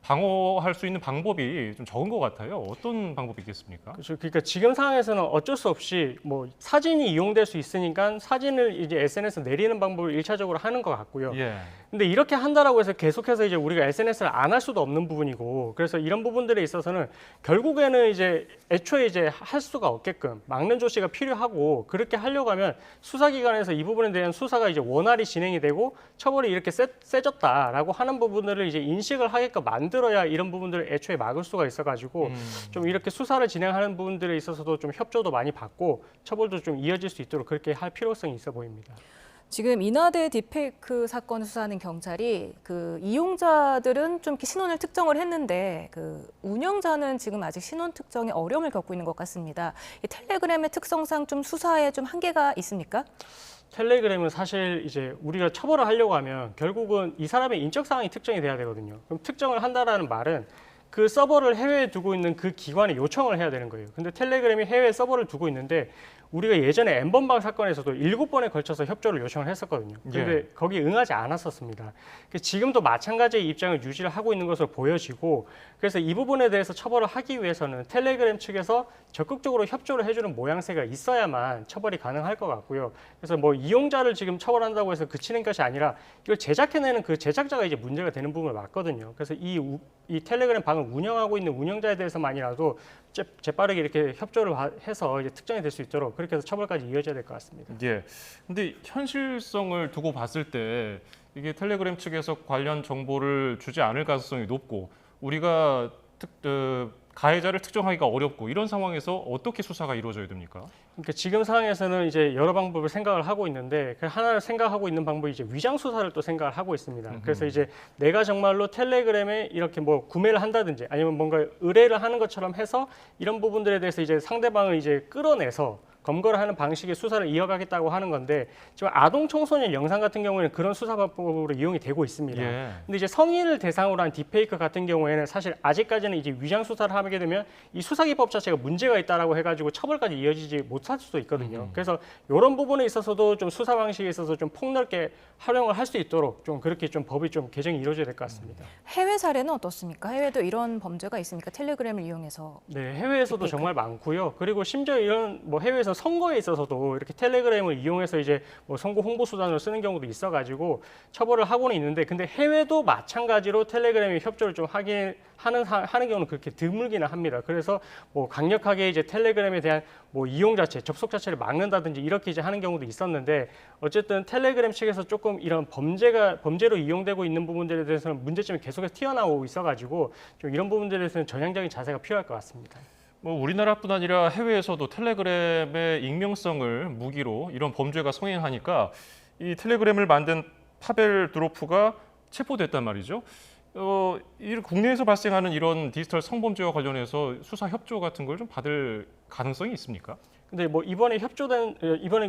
방어할 수 있는 방법이 좀 적은 것 같아요. 어떤 방법이 있겠습니까? 그렇죠. 그러니까 지금 상황에서는 어쩔 수 없이 뭐 사진이 이용될 수 있으니까 사진을 이제 SNS 내리는 방법을 일차적으로 하는 것 같고요. 예. 근데 이렇게 한다라고 해서 계속해서 이제 우리가 SNS를 안 할 수도 없는 부분이고 그래서 이런 부분들에 있어서는 결국에는 이제 애초에 이제 할 수가 없게끔 막는 조치가 필요하고 그렇게 하려고 하면 수사기관에서 이 부분에 대한 수사가 이제 원활히 진행이 되고 처벌이 이렇게 세졌다라고 하는 부분들을 이제 인식을 하게끔 만들어야 이런 부분들을 애초에 막을 수가 있어가지고 좀 이렇게 수사를 진행하는 부분들에 있어서도 좀 협조도 많이 받고 처벌도 좀 이어질 수 있도록 그렇게 할 필요성이 있어 보입니다. 지금 인화대 딥페이크 사건 수사하는 경찰이 그 이용자들은 좀 이렇게 신원을 특정을 했는데 그 운영자는 지금 아직 신원 특정에 어려움을 겪고 있는 것 같습니다. 이 텔레그램의 특성상 좀 수사에 좀 한계가 있습니까? 텔레그램은 사실 이제 우리가 처벌을 하려고 하면 결국은 이 사람의 인적 사항이 특정이 돼야 되거든요. 그럼 특정을 한다라는 말은 그 서버를 해외에 두고 있는 그 기관에 요청을 해야 되는 거예요. 근데 텔레그램이 해외에 서버를 두고 있는데 우리가 예전에 N번방 사건에서도 7번에 걸쳐서 협조를 요청을 했었거든요. 근데 거기에 응하지 않았었습니다. 지금도 마찬가지의 입장을 유지를 하고 있는 것으로 보여지고 그래서 이 부분에 대해서 처벌을 하기 위해서는 텔레그램 측에서 적극적으로 협조를 해주는 모양새가 있어야만 처벌이 가능할 것 같고요. 그래서 뭐 이용자를 지금 처벌한다고 해서 그치는 것이 아니라 이걸 제작해내는 그 제작자가 이제 문제가 되는 부분을 맞거든요. 그래서 이 텔레그램 방을 운영하고 있는 운영자에 대해서만이라도 재빠르게 이렇게 협조를 해서 이제 특정이 될 수 있도록 그렇게 해서 처벌까지 이어져야 될 것 같습니다. 예. 근데 현실성을 두고 봤을 때 이게 텔레그램 측에서 관련 정보를 주지 않을 가능성이 높고 우리가 가해자를 특정하기가 어렵고 이런 상황에서 어떻게 수사가 이루어져야 됩니까? 그러니까 지금 상황에서는 이제 여러 방법을 생각을 하고 있는데 그 하나를 생각하고 있는 방법이 이제 위장 수사를 또 생각을 하고 있습니다. 그래서 이제 내가 정말로 텔레그램에 이렇게 뭐 구매를 한다든지 아니면 뭔가 의뢰를 하는 것처럼 해서 이런 부분들에 대해서 이제 상대방을 이제 끌어내서 검거를 하는 방식의 수사를 이어가겠다고 하는 건데 지금 아동 청소년 영상 같은 경우에는 그런 수사 방법으로 이용이 되고 있습니다. 근데 이제 성인을 대상으로 한 딥페이크 같은 경우에는 사실 아직까지는 이제 위장 수사를 하게 되면 이 수사 기법 자체가 문제가 있다라고 해가지고 처벌까지 이어지지 못할 수도 있거든요. 그래서 이런 부분에 있어서도 좀 수사 방식에 있어서 좀 폭넓게 활용을 할 수 있도록 좀 그렇게 좀 법이 좀 개정이 이루어져야 될 것 같습니다. 해외 사례는 어떻습니까? 해외도 이런 범죄가 있습니까? 텔레그램을 이용해서. 네, 해외에서도 정말 많고요. 그리고 심지어 이런 뭐 해외에서 선거에 있어서도 이렇게 텔레그램을 이용해서 이제 뭐 선거 홍보 수단으로 쓰는 경우도 있어가지고 처벌을 하고는 있는데, 근데 해외도 마찬가지로 텔레그램의 협조를 좀 하는 경우는 그렇게 드물기는 합니다. 그래서 뭐 강력하게 이제 텔레그램에 대한 뭐 이용 자체, 접속 자체를 막는다든지 이렇게 이제 하는 경우도 있었는데, 어쨌든 텔레그램 측에서 조금 이런 범죄로 이용되고 있는 부분들에 대해서는 문제점이 계속해서 튀어나오고 있어가지고 좀 이런 부분들에 대해서는 전향적인 자세가 필요할 것 같습니다. 뭐 우리나라뿐 아니라 해외에서도 텔레그램의 익명성을 무기로 이런 범죄가 성행하니까 이 텔레그램을 만든 파벨 두로프가 체포됐단 말이죠. 국내에서 발생하는 이런 디지털 성범죄와 관련해서 수사 협조 같은 걸 좀 받을 가능성이 있습니까? 근데 뭐 이번에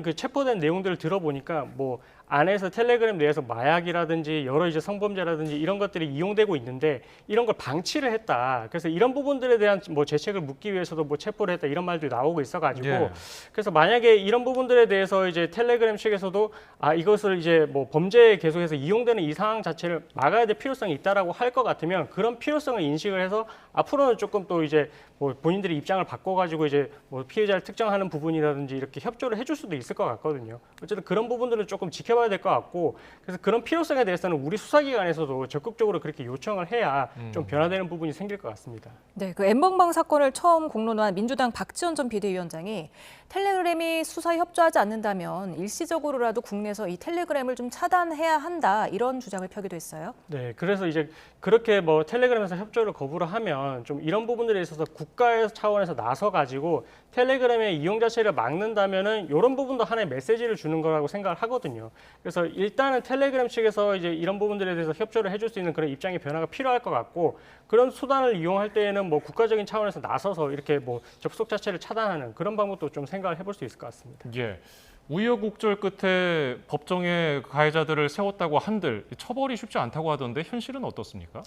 그 체포된 내용들을 들어보니까 뭐 안에서 텔레그램 내에서 마약이라든지 여러 이제 성범죄라든지 이런 것들이 이용되고 있는데 이런 걸 방치를 했다. 그래서 이런 부분들에 대한 뭐 죄책을 묻기 위해서도 뭐 체포를 했다 이런 말들이 나오고 있어가지고 그래서 만약에 이런 부분들에 대해서 이제 텔레그램 측에서도 이것을 이제 뭐 범죄에 계속해서 이용되는 이 상황 자체를 막아야 될 필요성이 있다라고 할 것 같으면 그런 필요성을 인식을 해서 앞으로는 조금 또 이제 뭐 본인들의 입장을 바꿔가지고 이제 뭐 피해자를 특정하는 부분이라든지 이렇게 협조를 해줄 수도 있을 것 같거든요. 어쨌든 그런 부분들을 조금 지켜봐야 될 것 같고, 그래서 그런 필요성에 대해서는 우리 수사기관에서도 적극적으로 그렇게 요청을 해야 좀 변화되는 부분이 생길 것 같습니다. 네, 그 N번방 사건을 처음 공론화한 민주당 박지원 전 비대위원장이 텔레그램이 수사에 협조하지 않는다면 일시적으로라도 국내에서 이 텔레그램을 좀 차단해야 한다 이런 주장을 펴기도 했어요. 네, 그래서 이제 그렇게 뭐 텔레그램에서 협조를 거부를 하면 좀 이런 부분들에 있어서 국가 차원에서 나서 가지고 텔레그램의 이용 자체를 막는다면은 이런 부분도 하나의 메시지를 주는 거라고 생각을 하거든요. 그래서 일단은 텔레그램 측에서 이제 이런 부분들에 대해서 협조를 해줄 수 있는 그런 입장의 변화가 필요할 것 같고, 그런 수단을 이용할 때에는 뭐 국가적인 차원에서 나서서 이렇게 뭐 접속 자체를 차단하는 그런 방법도 좀 생각을 해볼 수 있을 것 같습니다. 예. 우여곡절 끝에 법정에 가해자들을 세웠다고 한들 처벌이 쉽지 않다고 하던데 현실은 어떻습니까?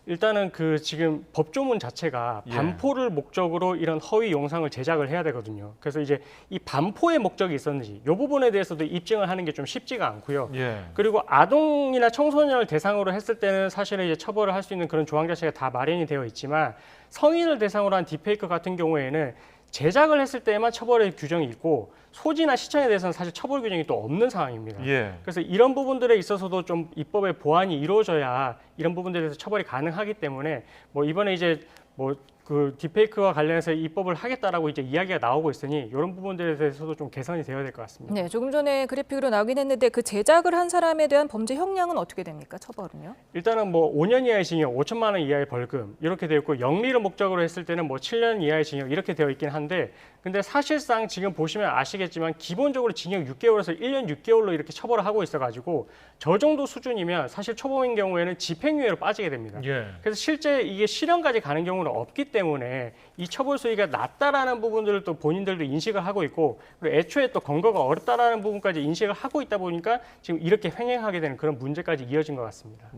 일단은 그 지금 법조문 자체가 반포를 목적으로 이런 허위 영상을 제작을 해야 되거든요. 그래서 이제 이 반포의 목적이 있었는지 이 부분에 대해서도 입증을 하는 게 좀 쉽지가 않고요. 그리고 아동이나 청소년을 대상으로 했을 때는 사실은 이제 처벌을 할 수 있는 그런 조항 자체가 다 마련이 되어 있지만 성인을 대상으로 한 딥페이크 같은 경우에는 제작을 했을 때에만 처벌의 규정이 있고 소지나 시청에 대해서는 사실 처벌 규정이 또 없는 상황입니다. 그래서 이런 부분들에 있어서도 좀 입법의 보완이 이루어져야 이런 부분들에 대해서 처벌이 가능하기 때문에 뭐 이번에 이제 뭐 그 딥페이크와 관련해서 입법을 하겠다라고 이제 이야기가 나오고 있으니 이런 부분들에 대해서도 좀 개선이 되어야 될 것 같습니다. 네, 조금 전에 그래픽으로 나오긴 했는데 그 제작을 한 사람에 대한 범죄 형량은 어떻게 됩니까? 처벌은요? 일단은 뭐 5년 이하의 징역, 5천만 원 이하의 벌금 이렇게 되어 있고 영리를 목적으로 했을 때는 뭐 7년 이하의 징역 이렇게 되어 있긴 한데, 근데 사실상 지금 보시면 아시겠지만 기본적으로 징역 6개월에서 1년 6개월로 이렇게 처벌을 하고 있어가지고 저 정도 수준이면 사실 초범인 경우에는 집행유예로 빠지게 됩니다. 그래서 실제 이게 실형까지 가는 경우는 없기 때문에 이 처벌 수위가 낮다라는 부분들을 또 본인들도 인식을 하고 있고, 그리고 애초에 또 검거가 어렵다라는 부분까지 인식을 하고 있다 보니까 지금 이렇게 횡행하게 되는 그런 문제까지 이어진 것 같습니다.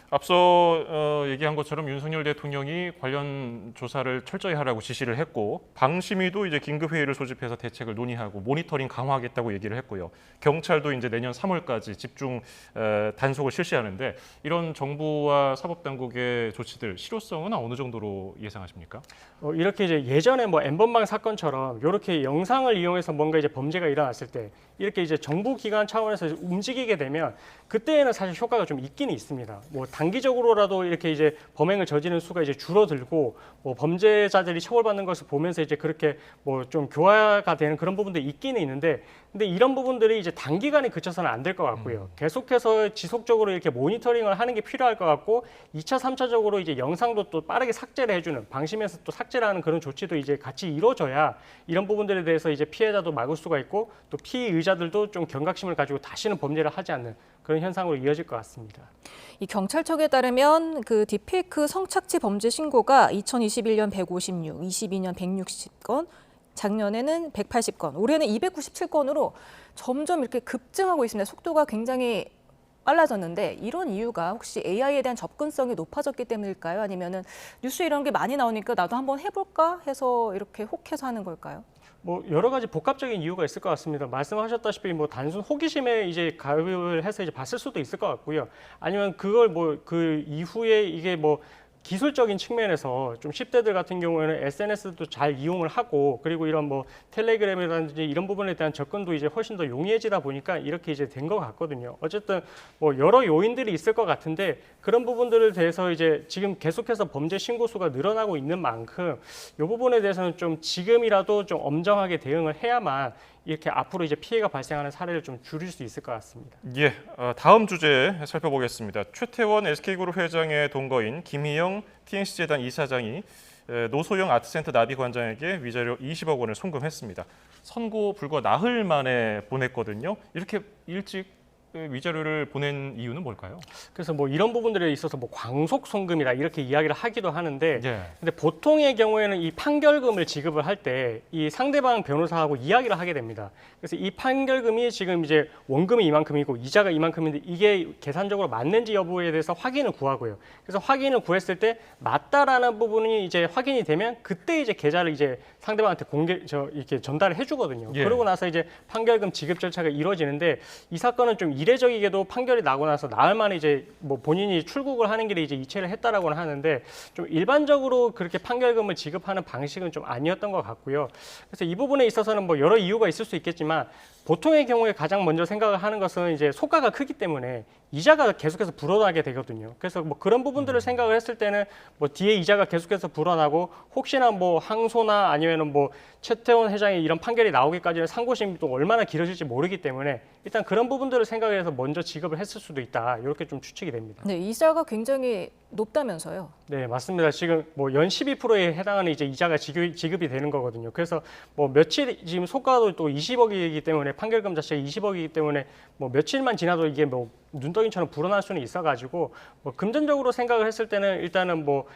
앞서 얘기한 것처럼 윤석열 대통령이 관련 조사를 철저히 하라고 지시를 했고, 방심위도 이제 긴급회의를 소집해서 대책을 논의하고 모니터링 강화하겠다고 얘기를 했고요. 경찰도 이제 내년 3월까지 집중 단속을 실시하는데 이런 정부와 사법당국의 조치들 실효성은 어느 정도로 예상하십니까? 이렇게 이제 예전에 뭐 N번방 사건처럼 이렇게 영상을 이용해서 뭔가 이제 범죄가 일어났을 때 이렇게 이제 정부 기관 차원에서 움직이게 되면 그때에는 사실 효과가 좀 있기는 있습니다. 뭐 단기적으로라도 이렇게 이제 범행을 저지르는 수가 이제 줄어들고 뭐 범죄자들이 처벌받는 것을 보면서 이제 그렇게 뭐 좀 교화가 되는 그런 부분들이 있기는 있는데, 근데 이런 부분들이 이제 단기간에 그쳐서는 안 될 것 같고요. 계속해서 지속적으로 이렇게 모니터링을 하는 게 필요할 것 같고, 2차, 3차적으로 이제 영상도 또 빠르게 삭제를 해주는, 방심해서 또 삭제를 하는 그런 조치도 이제 같이 이루어져야 이런 부분들에 대해서 이제 피해자도 막을 수가 있고, 또 피의자들도 좀 경각심을 가지고 다시는 범죄를 하지 않는 그런 현상으로 이어질 것 같습니다. 이 경찰청에 따르면 그 딥페이크 성착취 범죄 신고가 2021년 156, 22년 160건, 작년에는 180건, 올해는 297건으로 점점 이렇게 급증하고 있습니다. 속도가 굉장히 빨라졌는데, 이런 이유가 혹시 AI에 대한 접근성이 높아졌기 때문일까요? 아니면은 뉴스 이런 게 많이 나오니까 나도 한번 해볼까 해서 이렇게 혹해서 하는 걸까요? 뭐 여러 가지 복합적인 이유가 있을 것 같습니다. 말씀하셨다시피 뭐 단순 호기심에 이제 가입을 해서 이제 봤을 수도 있을 것 같고요. 아니면 그걸 뭐 그 이후에 이게 뭐 기술적인 측면에서 좀 10대들 같은 경우에는 SNS도 잘 이용을 하고, 그리고 이런 뭐 텔레그램이라든지 이런 부분에 대한 접근도 이제 훨씬 더 용이해지다 보니까 이렇게 이제 된 것 같거든요. 어쨌든 뭐 여러 요인들이 있을 것 같은데, 그런 부분들을 대해서 이제 지금 계속해서 범죄 신고 수가 늘어나고 있는 만큼 이 부분에 대해서는 좀 지금이라도 좀 엄정하게 대응을 해야만 이렇게 앞으로 이제 피해가 발생하는 사례를 좀 줄일 수 있을 것 같습니다. 예, 다음 주제 살펴보겠습니다. 최태원 SK그룹 회장의 동거인 김희영 TNC재단 이사장이 노소영 아트센터 나비관장에게 위자료 20억 원을 송금했습니다. 선고 불과 나흘 만에 보냈거든요. 이렇게 일찍 위자료를 보낸 이유는 뭘까요? 그래서 뭐 이런 부분들에 있어서 뭐 광속 송금이다 이렇게 이야기를 하기도 하는데, 예. 근데 보통의 경우에는 이 판결금을 지급을 할 때 이 상대방 변호사하고 이야기를 하게 됩니다. 그래서 이 판결금이 지금 이제 원금이 이만큼이고 이자가 이만큼인데 이게 계산적으로 맞는지 여부에 대해서 확인을 구하고요. 그래서 확인을 구했을 때 맞다라는 부분이 이제 확인이 되면 그때 이제 계좌를 이제 상대방한테 이렇게 전달을 해주거든요. 예. 그러고 나서 이제 판결금 지급 절차가 이루어지는데, 이 사건은 좀 이례적이게도 판결이 나고 나서 나흘 만에 이제 뭐 본인이 출국을 하는 길에 이제 이체를 했다라고는 하는데, 좀 일반적으로 그렇게 판결금을 지급하는 방식은 좀 아니었던 것 같고요. 그래서 이 부분에 있어서는 뭐 여러 이유가 있을 수 있겠지만, 보통의 경우에 가장 먼저 생각을 하는 것은 이제 소가가 크기 때문에 이자가 계속해서 불어나게 되거든요. 그래서 뭐 그런 부분들을 생각을 했을 때는 뭐 뒤에 이자가 계속해서 불어나고, 혹시나 뭐 항소나 아니면은 뭐 최태원 회장의 이런 판결이 나오기까지는 상고심이 또 얼마나 길어질지 모르기 때문에 일단 그런 부분들을 생각해서 먼저 지급을 했을 수도 있다, 이렇게 좀 추측이 됩니다. 네, 이자가 굉장히 높다면서요? 네, 맞습니다. 지금 뭐 연 12%에 해당하는 이제 이자가 지급이 되는 거거든요. 그래서 뭐 며칠, 지금 소가도 또 20억이기 때문에 판결금 자체가 20억이기 때문에 뭐 며칠만 지나도 이게 뭐 눈덩이처럼 불어날 수는 있어가지고, 뭐 금전적으로 생각을 했을 때는 일단은 뭐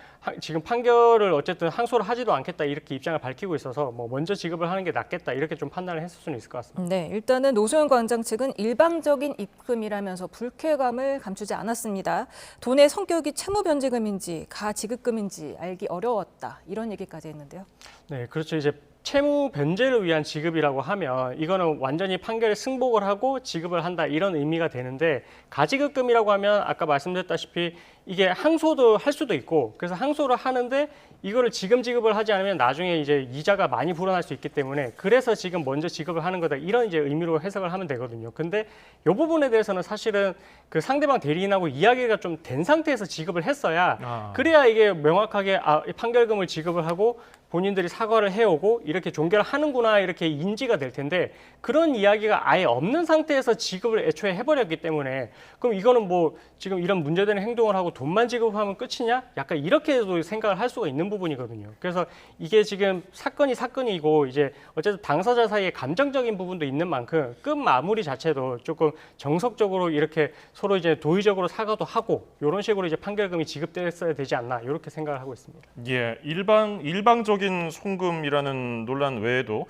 지금 판결을 어쨌든 항소를 하지도 않겠다 이렇게 입장을 밝히고 있어서 뭐 먼저 지급을 하는 게 낫겠다 이렇게 좀 판단을 했을 수는 있을 것 같습니다. 네, 일단은 노소영 관장 측은 일방적인 입금이라면서 불쾌감을 감추지 않았습니다. 돈의 성격이 채무 변제금인지 가지급금인지 알기 어려웠다, 이런 얘기까지 했는데요. 네, 그렇죠. 이제 채무 변제를 위한 지급이라고 하면 이거는 완전히 판결에 승복을 하고 지급을 한다, 이런 의미가 되는데, 가지급금이라고 하면 아까 말씀드렸다시피 이게 항소도 할 수도 있고, 그래서 항소를 하는데 이거를 지금 지급을 하지 않으면 나중에 이제 이자가 많이 불어날 수 있기 때문에 그래서 지금 먼저 지급을 하는 거다, 이런 이제 의미로 해석을 하면 되거든요. 근데 이 부분에 대해서는 사실은 그 상대방 대리인하고 이야기가 좀 된 상태에서 지급을 했어야 그래야 이게 명확하게 판결금을 지급을 하고 본인들이 사과를 해오고 이렇게 종결을 하는구나, 이렇게 인지가 될 텐데, 그런 이야기가 아예 없는 상태에서 지급을 애초에 해버렸기 때문에, 그럼 이거는 뭐 지금 이런 문제되는 행동을 하고 돈만 지급하면 끝이냐? 약간 이렇게도 생각을 할 수가 있는 부분이거든요. 그래서 이게 지금 사건이고 이제 어쨌든 당사자 사이에 감정적인 부분도 있는 만큼 끝 마무리 자체도 조금 정석적으로 이렇게 서로 이제 도의적으로 사과도 하고 이런 식으로 이제 판결금이 지급됐어야 되지 않나, 이렇게 생각을 하고 있습니다. 예, 일방적인 송금이라는 논란 외에도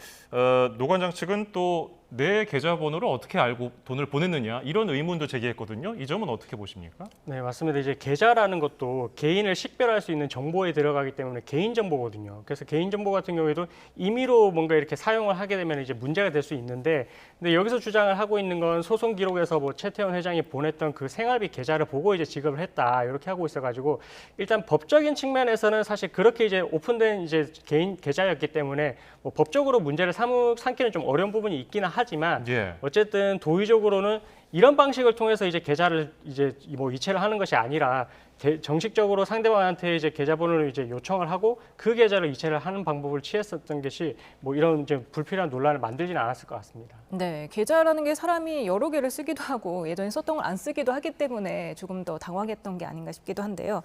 노 관장 측은 또 내 계좌번호를 어떻게 알고 돈을 보냈느냐, 이런 의문도 제기했거든요. 이 점은 어떻게 보십니까? 네, 맞습니다. 이제 계좌라는 것도 개인을 식별할 수 있는 정보에 들어가기 때문에 개인정보거든요. 그래서 개인정보 같은 경우에도 임의로 뭔가 이렇게 사용을 하게 되면 이제 문제가 될 수 있는데, 근데 여기서 주장을 하고 있는 건 소송 기록에서 뭐 최태원 회장이 보냈던 그 생활비 계좌를 보고 이제 지급을 했다, 이렇게 하고 있어가지고, 일단 법적인 측면에서는 사실 그렇게 이제 오픈된 이제 개인 계좌였기 때문에 뭐 법적으로 문제를 삼기는 좀 어려운 부분이 있기는 하지만 어쨌든 도의적으로는 이런 방식을 통해서 이제 계좌를 이제 뭐 이체를 하는 것이 아니라 정식적으로 상대방한테 이제 계좌번호를 이제 요청을 하고 그 계좌를 이체를 하는 방법을 취했었던 것이 뭐 이런 이제 불필요한 논란을 만들지는 않았을 것 같습니다. 네, 계좌라는 게 사람이 여러 개를 쓰기도 하고 예전에 썼던 걸 안 쓰기도 하기 때문에 조금 더 당황했던 게 아닌가 싶기도 한데요.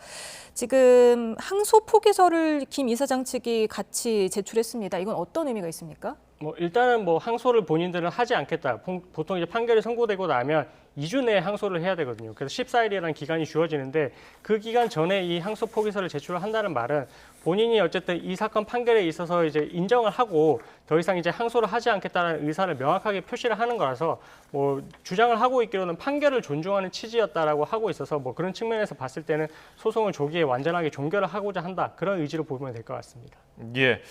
지금 항소 포기서를 김 이사장 측이 같이 제출했습니다. 이건 어떤 의미가 있습니까? 뭐 일단은 뭐 항소를 본인들은 하지 않겠다. 보통 이제 판결이 선고되고 나면 2주 내에 항소를 해야 되거든요. 그래서 14일이라는 기간이 주어지는데 그 기간 전에 이 항소 포기서를 제출을 한다는 말은 본인이 어쨌든 이 사건 판결에 있어서 이제 인정을 하고 더 이상 이제 항소를 하지 않겠다는 의사를 명확하게 표시를 하는 거라서 뭐 주장을 하고 있기로는 판결을 존중하는 취지였다라고 하고 있어서 뭐 그런 측면에서 봤을 때는 소송을 조기에 완전하게 종결을 하고자 한다. 그런 의지로 보면 될 것 같습니다. 예.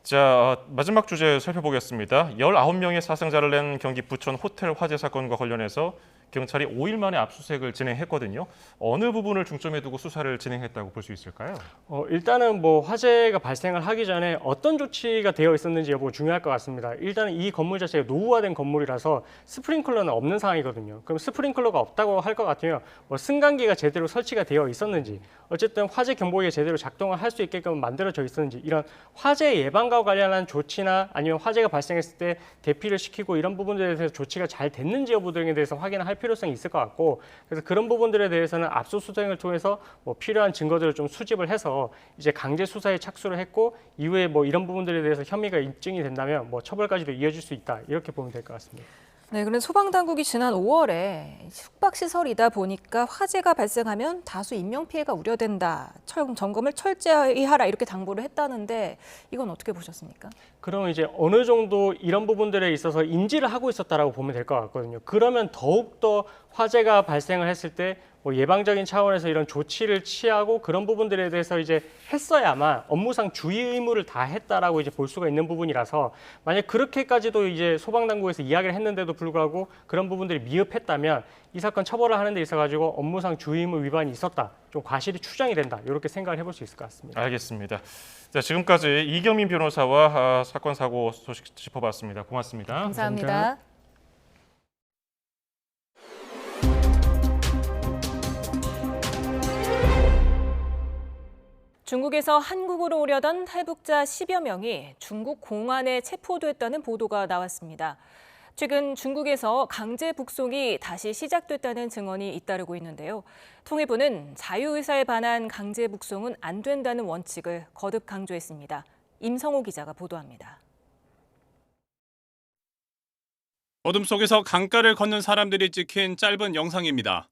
자, 마지막 주제 살펴보겠습니다. 19명의 사상자를 낸 경기 부천 호텔 화재 사건과 관련해서 경찰이 5일 만에 압수수색을 진행했거든요. 어느 부분을 중점에 두고 수사를 진행했다고 볼 수 있을까요? 일단은 뭐 화재가 발생을 하기 전에 어떤 조치가 되어 있었는지 여부 중요할 것 같습니다. 일단은 이 건물 자체가 노후화된 건물이라서 스프링클러는 없는 상황이거든요. 그럼 스프링클러가 없다고 할 것 같으면 뭐 승강기가 제대로 설치가 되어 있었는지, 어쨌든 화재 경보기가 제대로 작동을 할 수 있게끔 만들어져 있었는지, 이런 화재 예방과 관련한 조치나 아니면 화재가 발생했을 때 대피를 시키고 이런 부분들에 대해서 조치가 잘 됐는지 여부 등에 대해서 확인할 필요성이 있을 것 같고, 그래서 그런 부분들에 대해서는 압수수색을 통해서 뭐 필요한 증거들을 좀 수집을 해서 이제 강제 수사에 착수를 했고, 이후에 뭐 이런 부분들에 대해서 혐의가 입증이 된다면 뭐 처벌까지도 이어질 수 있다, 이렇게 보면 될 것 같습니다. 네, 그런데 소방당국이 지난 5월에 숙박시설이다 보니까 화재가 발생하면 다수 인명피해가 우려된다. 점검을 철저히 하라 이렇게 당부를 했다는데 이건 어떻게 보셨습니까? 그러면 이제 어느 정도 이런 부분들에 있어서 인지를 하고 있었다라고 보면 될 것 같거든요. 그러면 더욱더 화재가 발생을 했을 때 뭐 예방적인 차원에서 이런 조치를 취하고 그런 부분들에 대해서 이제 했어야만 업무상 주의 의무를 다 했다라고 이제 볼 수가 있는 부분이라서, 만약 그렇게까지도 이제 소방당국에서 이야기를 했는데도 불구하고 그런 부분들이 미흡했다면 이 사건 처벌을 하는 데 있어가지고 업무상 주의 의무 위반이 있었다, 좀 과실이 추정이 된다, 이렇게 생각을 해볼 수 있을 것 같습니다. 알겠습니다. 자, 지금까지 이경민 변호사와 사건 사고 소식 짚어봤습니다. 고맙습니다. 감사합니다. 중국에서 한국으로 오려던 탈북자 10여 명이 중국 공안에 체포됐다는 보도가 나왔습니다. 최근 중국에서 강제 북송이 다시 시작됐다는 증언이 잇따르고 있는데요. 통일부는 자유의사에 반한 강제 북송은 안 된다는 원칙을 거듭 강조했습니다. 임성호 기자가 보도합니다. 어둠 속에서 강가를 걷는 사람들이 찍힌 짧은 영상입니다.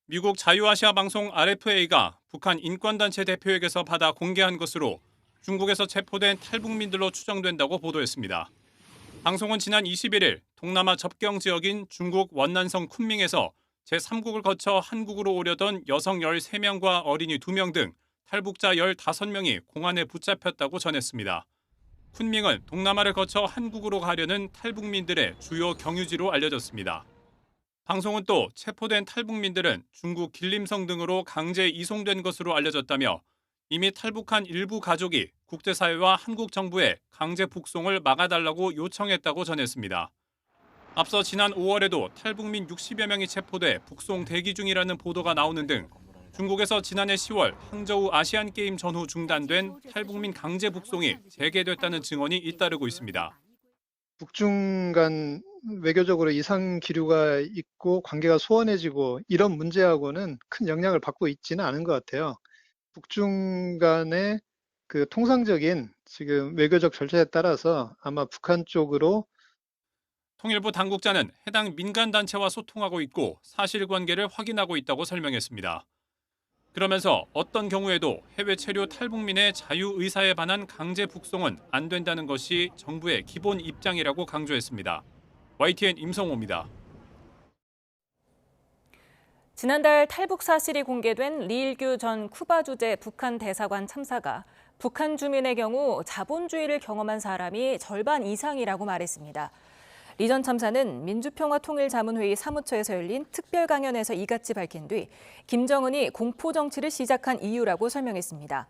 미국 자유아시아 방송 RFA가 북한 인권단체 대표에게서 받아 공개한 것으로 중국에서 체포된 탈북민들로 추정된다고 보도했습니다. 방송은 지난 21일 동남아 접경 지역인 중국 원난성 쿤밍에서 제3국을 거쳐 한국으로 오려던 여성 13명과 어린이 2명 등 탈북자 15명이 공안에 붙잡혔다고 전했습니다. 쿤밍은 동남아를 거쳐 한국으로 가려는 탈북민들의 주요 경유지로 알려졌습니다. 방송은 또 체포된 탈북민들은 중국 길림성 등으로 강제 이송된 것으로 알려졌다며 이미 탈북한 일부 가족이 국제사회와 한국 정부에 강제 북송을 막아달라고 요청했다고 전했습니다. 앞서 지난 5월에도 탈북민 60여 명이 체포돼 북송 대기 중이라는 보도가 나오는 등 중국에서 지난해 10월 항저우 아시안게임 전후 중단된 탈북민 강제 북송이 재개됐다는 증언이 잇따르고 있습니다. 북중 간 외교적으로 이상 기류가 있고 관계가 소원해지고 이런 문제하고는 큰 영향을 받고 있지는 않은 것 같아요. 북중 간의 그 통상적인 지금 외교적 절차에 따라서 아마 북한 쪽으로 통일부 당국자는 해당 민간단체와 소통하고 있고 사실관계를 확인하고 있다고 설명했습니다. 그러면서 어떤 경우에도 해외 체류 탈북민의 자유의사에 반한 강제 북송은 안 된다는 것이 정부의 기본 입장이라고 강조했습니다. YTN 임성호입니다. 지난달 탈북 사실이 공개된 리일규 전 쿠바 주재 북한 대사관 참사가 북한 주민의 경우 자본주의를 경험한 사람이 절반 이상이라고 말했습니다. 리 전 참사는 민주평화통일자문회의 사무처에서 열린 특별 강연에서 이같이 밝힌 뒤 김정은이 공포정치를 시작한 이유라고 설명했습니다.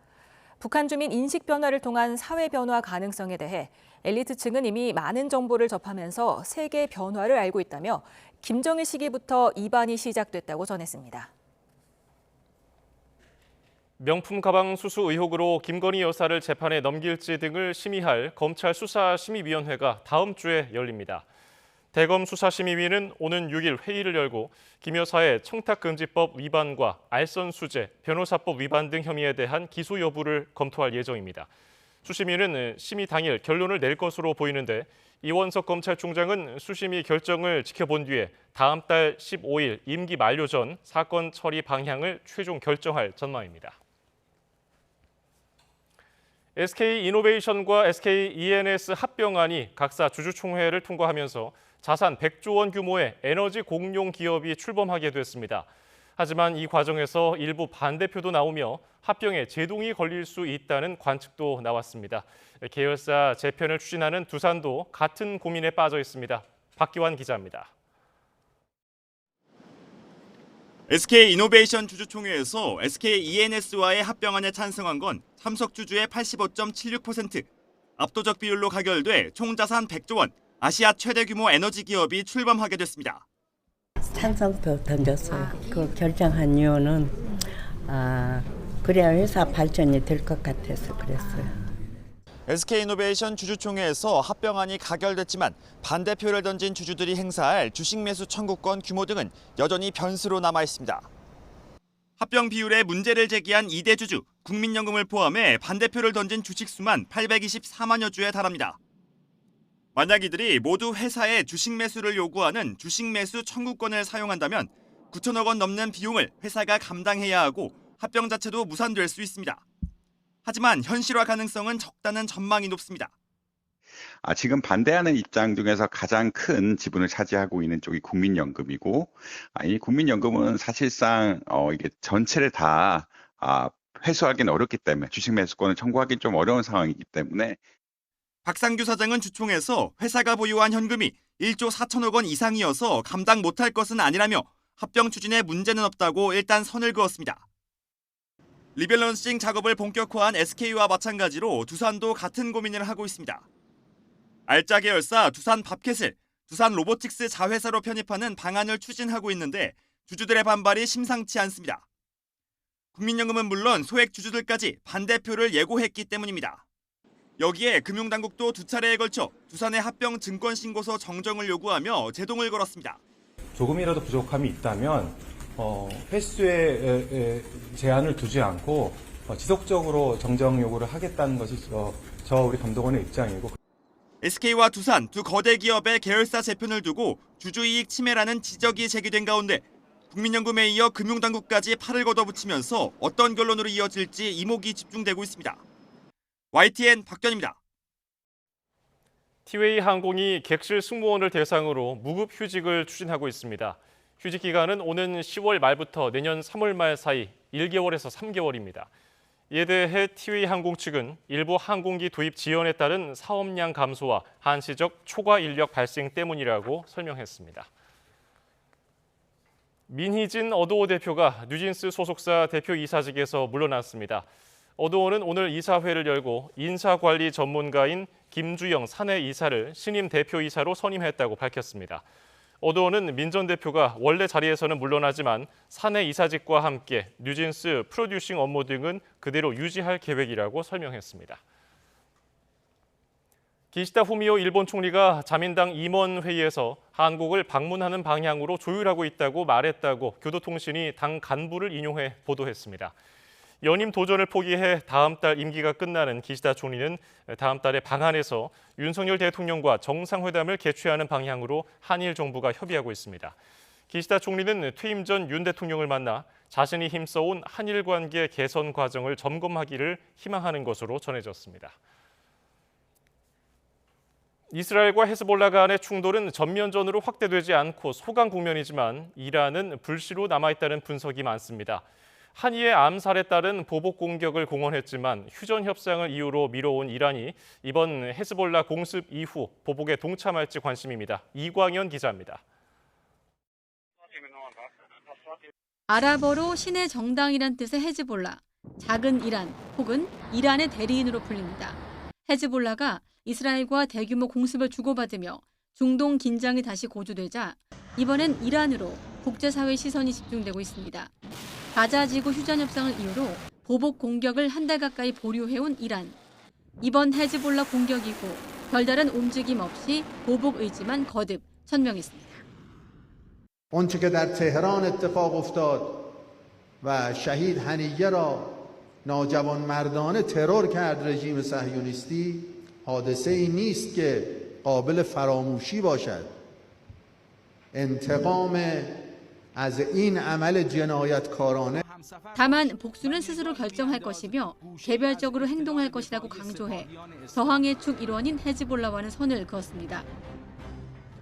북한 주민 인식 변화를 통한 사회 변화 가능성에 대해 엘리트층은 이미 많은 정보를 접하면서 세계 변화를 알고 있다며 김정일 시기부터 이반이 시작됐다고 전했습니다. 명품 가방 수수 의혹으로 김건희 여사를 재판에 넘길지 등을 심의할 검찰 수사심의위원회가 다음 주에 열립니다. 대검 수사심의위는 오는 6일 회의를 열고 김 여사의 청탁금지법 위반과 알선수재, 변호사법 위반 등 혐의에 대한 기소 여부를 검토할 예정입니다. 수심위는 심의 당일 결론을 낼 것으로 보이는데 이원석 검찰총장은 수심위 결정을 지켜본 뒤에 다음 달 15일 임기 만료 전 사건 처리 방향을 최종 결정할 전망입니다. SK이노베이션과 SKENS 합병안이 각사 주주총회를 통과하면서 자산 100조 원 규모의 에너지 공룡 기업이 출범하게 됐습니다. 하지만 이 과정에서 일부 반대표도 나오며 합병에 제동이 걸릴 수 있다는 관측도 나왔습니다. 계열사 재편을 추진하는 두산도 같은 고민에 빠져 있습니다. 박기환 기자입니다. SK이노베이션 주주총회에서 SKENS와의 합병안에 찬성한 건 참석 주주의 85.76%, 압도적 비율로 가결돼 총 자산 100조 원, 아시아 최대 규모 에너지 기업이 출범하게 됐습니다. 찬성표 던졌어요. 그 결정한 이유는 그래야 회사 발전이 될 것 같아서 그랬어요. SK이노베이션 주주총회에서 합병안이 가결됐지만 반대표를 던진 주주들이 행사할 주식 매수 청구권 규모 등은 여전히 변수로 남아 있습니다. 합병 비율에 문제를 제기한 2대 주주, 국민연금을 포함해 반대표를 던진 주식 수만 824만여 주에 달합니다. 만약 이들이 모두 회사에 주식 매수를 요구하는 주식 매수 청구권을 사용한다면 9천억 원 넘는 비용을 회사가 감당해야 하고 합병 자체도 무산될 수 있습니다. 하지만 현실화 가능성은 적다는 전망이 높습니다. 지금 반대하는 입장 중에서 가장 큰 지분을 차지하고 있는 쪽이 국민연금이고, 이 국민연금은 사실상 이게 전체를 다 회수하기는 어렵기 때문에 주식 매수권을 청구하기 좀 어려운 상황이기 때문에 박상규 사장은 주총에서 회사가 보유한 현금이 1조 4천억 원 이상이어서 감당 못할 것은 아니라며 합병 추진에 문제는 없다고 일단 선을 그었습니다. 리밸런싱 작업을 본격화한 SK와 마찬가지로 두산도 같은 고민을 하고 있습니다. 알짜 계열사 두산 밥켓을 두산 로보틱스 자회사로 편입하는 방안을 추진하고 있는데 주주들의 반발이 심상치 않습니다. 국민연금은 물론 소액 주주들까지 반대표를 예고했기 때문입니다. 여기에 금융당국도 두 차례에 걸쳐 두산의 합병 증권신고서 정정을 요구하며 제동을 걸었습니다. 조금이라도 부족함이 있다면 횟수에 제한을 두지 않고 지속적으로 정정 요구를 하겠다는 것이 우리 감독원의 입장이고, SK와 두산 두 거대 기업의 계열사 재편을 두고 주주이익 침해라는 지적이 제기된 가운데 국민연금에 이어 금융당국까지 팔을 걷어붙이면서 어떤 결론으로 이어질지 이목이 집중되고 있습니다. YTN 박견입니다. 티웨이 항공이 객실 승무원을 대상으로 무급 휴직을 추진하고 있습니다. 휴직 기간은 오는 10월 말부터 내년 3월 말 사이 1개월에서 3개월입니다. 이에 대해 티웨이 항공 측은 일부 항공기 도입 지연에 따른 사업량 감소와 한시적 초과 인력 발생 때문이라고 설명했습니다. 민희진 어도어 대표가 뉴진스 소속사 대표이사직에서 물러났습니다. 어도어는 오늘 이사회를 열고 인사관리 전문가인 김주영 사내이사를 신임 대표이사로 선임했다고 밝혔습니다. 어도어는 민 전 대표가 원래 자리에서는 물러나지만 사내이사직과 함께 뉴진스 프로듀싱 업무 등은 그대로 유지할 계획이라고 설명했습니다. 기시다 후미오 일본 총리가 자민당 임원회의에서 한국을 방문하는 방향으로 조율하고 있다고 말했다고 교도통신이 당 간부를 인용해 보도했습니다. 연임 도전을 포기해 다음 달 임기가 끝나는 기시다 총리는 다음 달에 방한에서 윤석열 대통령과 정상회담을 개최하는 방향으로 한일 정부가 협의하고 있습니다. 기시다 총리는 퇴임 전 윤 대통령을 만나 자신이 힘써온 한일 관계 개선 과정을 점검하기를 희망하는 것으로 전해졌습니다. 이스라엘과 헤즈볼라 간의 충돌은 전면전으로 확대되지 않고 소강 국면이지만 이란은 불씨로 남아있다는 분석이 많습니다. 한이의 암살에 따른 보복 공격을 공언했지만 휴전 협상을 이유로 미뤄온 이란이 이번 헤즈볼라 공습 이후 보복에 동참할지 관심입니다. 이광현 기자입니다. 아랍어로 신의 정당이란 뜻의 헤즈볼라. 작은 이란 혹은 이란의 대리인으로 불립니다. 헤즈볼라가 이스라엘과 대규모 공습을 주고받으며 중동 긴장이 다시 고조되자 이번엔 이란으로 국제사회 시선이 집중되고 있습니다. 가자지구 휴전협상을 이유로 보복 공격을 한 달 가까이 보류해온 이란. 이번 헤즈볼라 공격 이후 별다른 움직임 없이 보복 의지만 거듭 천명했습니다. آنچه که در تهران اتفاق افتاد و شهید هنیه را ناجوانمردانه ترور کرد رژیم صهیونیستی حادثه‌ای نیست که قابل فراموشی باشد. انتقام از این عمل جنایتکارانه 다만 복수는 스스로 결정할 것이며 개별적으로 행동할 것이라고 강조해 저항의 축 일원인 헤즈볼라와는 선을 그었습니다.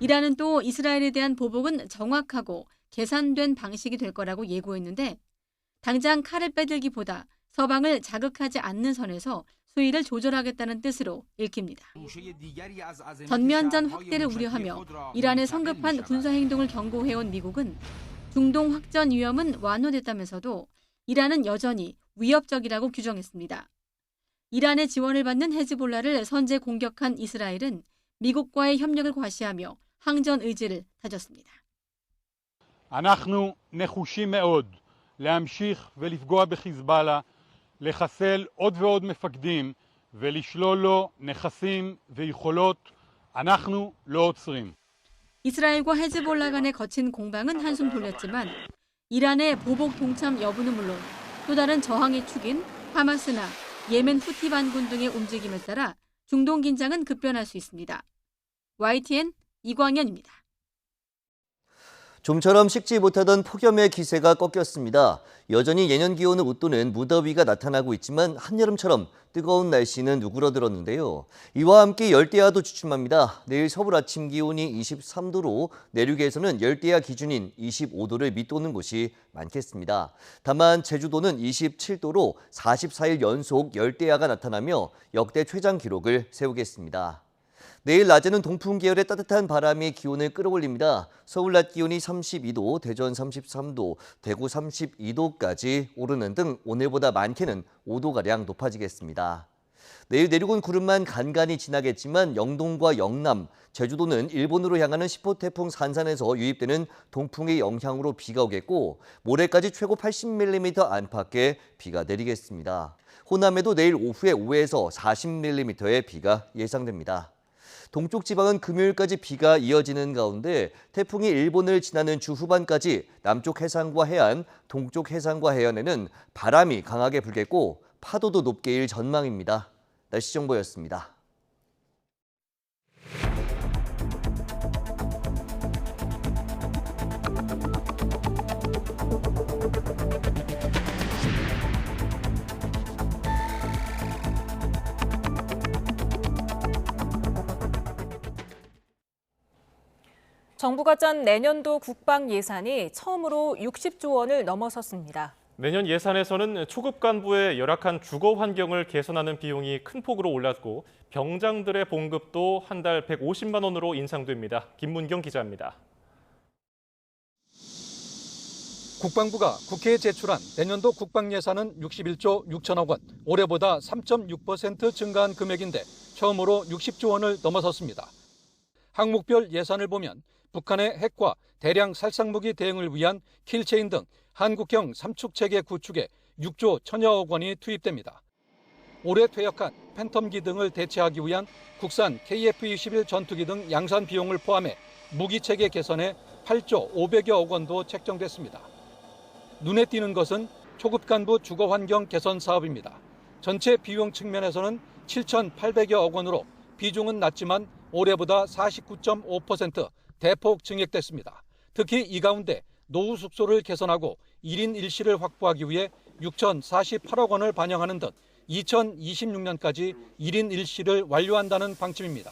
이란은 또 이스라엘에 대한 보복은 정확하고 계산된 방식이 될 거라고 예고했는데 당장 칼을 빼들기보다 서방을 자극하지 않는 선에서 수위를 조절하겠다는 뜻으로 읽힙니다. 전면전 확대를 우려하며 이란의 성급한 군사행동을 경고해온 미국은 중동 확전 위험은 완화됐다면서도 이란은 여전히 위협적이라고 규정했습니다. 이란의 지원을 받는 헤즈볼라를 선제 공격한 이스라엘은 미국과의 협력을 과시하며 항전 의지를 다졌습니다. אנחנו נחושים מאוד להמשיך ולפגוע בחיזבאללה, לחסל עוד ועוד מפקדים ולשלול לו נכסים ויכולות. אנחנו לא עוצרים. 이스라엘과 헤즈볼라 간의 거친 공방은 한숨 돌렸지만 이란의 보복 동참 여부는 물론 또 다른 저항의 축인 하마스나 예멘 후티 반군 등의 움직임에 따라 중동 긴장은 급변할 수 있습니다. YTN 이광현입니다. 좀처럼 식지 못하던 폭염의 기세가 꺾였습니다. 여전히 예년 기온을 웃도는 무더위가 나타나고 있지만 한여름처럼 뜨거운 날씨는 누그러들었는데요. 이와 함께 열대야도 주춤합니다. 내일 서울 아침 기온이 23도로 내륙에서는 열대야 기준인 25도를 밑도는 곳이 많겠습니다. 다만 제주도는 27도로 44일 연속 열대야가 나타나며 역대 최장 기록을 세우겠습니다. 내일 낮에는 동풍 계열의 따뜻한 바람이 기온을 끌어올립니다. 서울 낮 기온이 32도, 대전 33도, 대구 32도까지 오르는 등 오늘보다 많게는 5도가량 높아지겠습니다. 내일 내륙은 구름만 간간히 지나겠지만 영동과 영남, 제주도는 일본으로 향하는 10호 태풍 산산에서 유입되는 동풍의 영향으로 비가 오겠고 모레까지 최고 80mm 안팎의 비가 내리겠습니다. 호남에도 내일 오후에 5에서 40mm의 비가 예상됩니다. 동쪽 지방은 금요일까지 비가 이어지는 가운데 태풍이 일본을 지나는 주 후반까지 남쪽 해상과 해안, 동쪽 해상과 해안에는 바람이 강하게 불겠고 파도도 높게 일 전망입니다. 날씨 정보였습니다. 정부가 짠 내년도 국방 예산이 처음으로 60조 원을 넘어섰습니다. 내년 예산에서는 초급 간부의 열악한 주거 환경을 개선하는 비용이 큰 폭으로 올랐고 병장들의 봉급도 한 달 150만 원으로 인상됩니다. 김문경 기자입니다. 국방부가 국회에 제출한 내년도 국방 예산은 61조 6천억 원, 올해보다 3.6% 증가한 금액인데 처음으로 60조 원을 넘어섰습니다. 항목별 예산을 보면 북한의 핵과 대량 살상무기 대응을 위한 킬체인 등 한국형 삼축체계 구축에 6조 1천여억 원이 투입됩니다. 올해 퇴역한 팬텀기 등을 대체하기 위한 국산 KF-21 전투기 등 양산 비용을 포함해 무기체계 개선에 8조 500여억 원도 책정됐습니다. 눈에 띄는 것은 초급 간부 주거 환경 개선 사업입니다. 전체 비용 측면에서는 7,800여억 원으로 비중은 낮지만 올해보다 49.5% 대폭 증액됐습니다. 특히 이 가운데 노후 숙소를 개선하고 1인 1실을 확보하기 위해 6,048억 원을 반영하는 등 2026년까지 1인 1실을 완료한다는 방침입니다.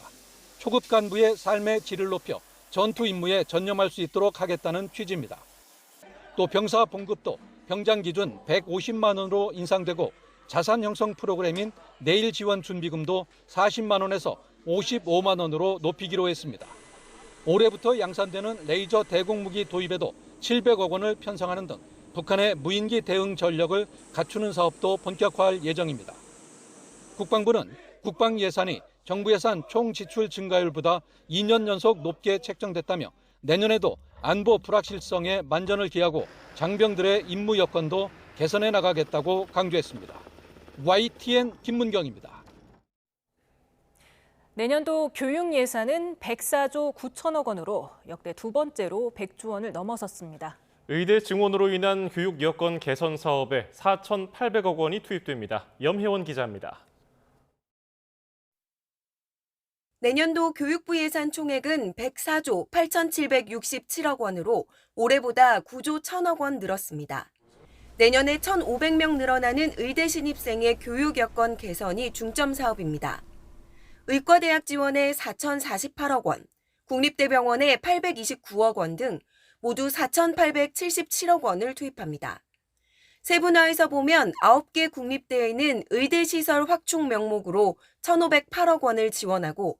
초급 간부의 삶의 질을 높여 전투 임무에 전념할 수 있도록 하겠다는 취지입니다. 또 병사 봉급도 병장 기준 150만 원으로 인상되고 자산 형성 프로그램인 내일 지원 준비금도 40만 원에서 55만 원으로 높이기로 했습니다. 올해부터 양산되는 레이저 대공무기 도입에도 700억 원을 편성하는 등 북한의 무인기 대응 전력을 갖추는 사업도 본격화할 예정입니다. 국방부는 국방 예산이 정부 예산 총 지출 증가율보다 2년 연속 높게 책정됐다며 내년에도 안보 불확실성에 만전을 기하고 장병들의 임무 여건도 개선해 나가겠다고 강조했습니다. YTN 김문경입니다. 내년도 교육 예산은 104조 9천억 원으로 역대 두 번째로 100조 원을 넘어섰습니다. 의대 증원으로 인한 교육 여건 개선 사업에 4,800억 원이 투입됩니다. 염혜원 기자입니다. 내년도 교육부 예산 총액은 104조 8,767억 원으로 올해보다 9조 1천억 원 늘었습니다. 내년에 1,500명 늘어나는 의대 신입생의 교육 여건 개선이 중점 사업입니다. 의과대학 지원에 4,048억 원, 국립대병원에 829억 원 등 모두 4,877억 원을 투입합니다. 세분화해서 보면 9개 국립대에는 의대시설 확충 명목으로 1,508억 원을 지원하고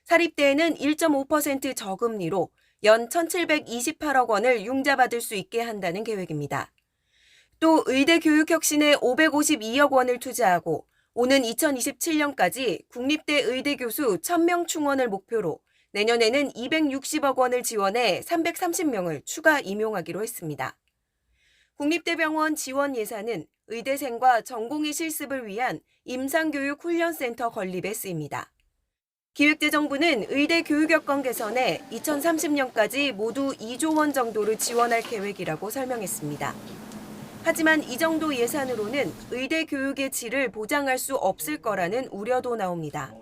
사립대에는 1.5% 저금리로 연 1,728억 원을 융자받을 수 있게 한다는 계획입니다. 또 의대 교육 혁신에 552억 원을 투자하고 오는 2027년까지 국립대 의대 교수 1,000명 충원을 목표로 내년에는 260억 원을 지원해 330명을 추가 임용하기로 했습니다. 국립대병원 지원 예산은 의대생과 전공의 실습을 위한 임상교육훈련센터 건립에 쓰입니다. 기획재정부는 의대 교육 여건 개선에 2030년까지 모두 2조 원 정도를 지원할 계획이라고 설명했습니다. 하지만 이 정도 예산으로는 의대 교육의 질을 보장할 수 없을 거라는 우려도 나옵니다.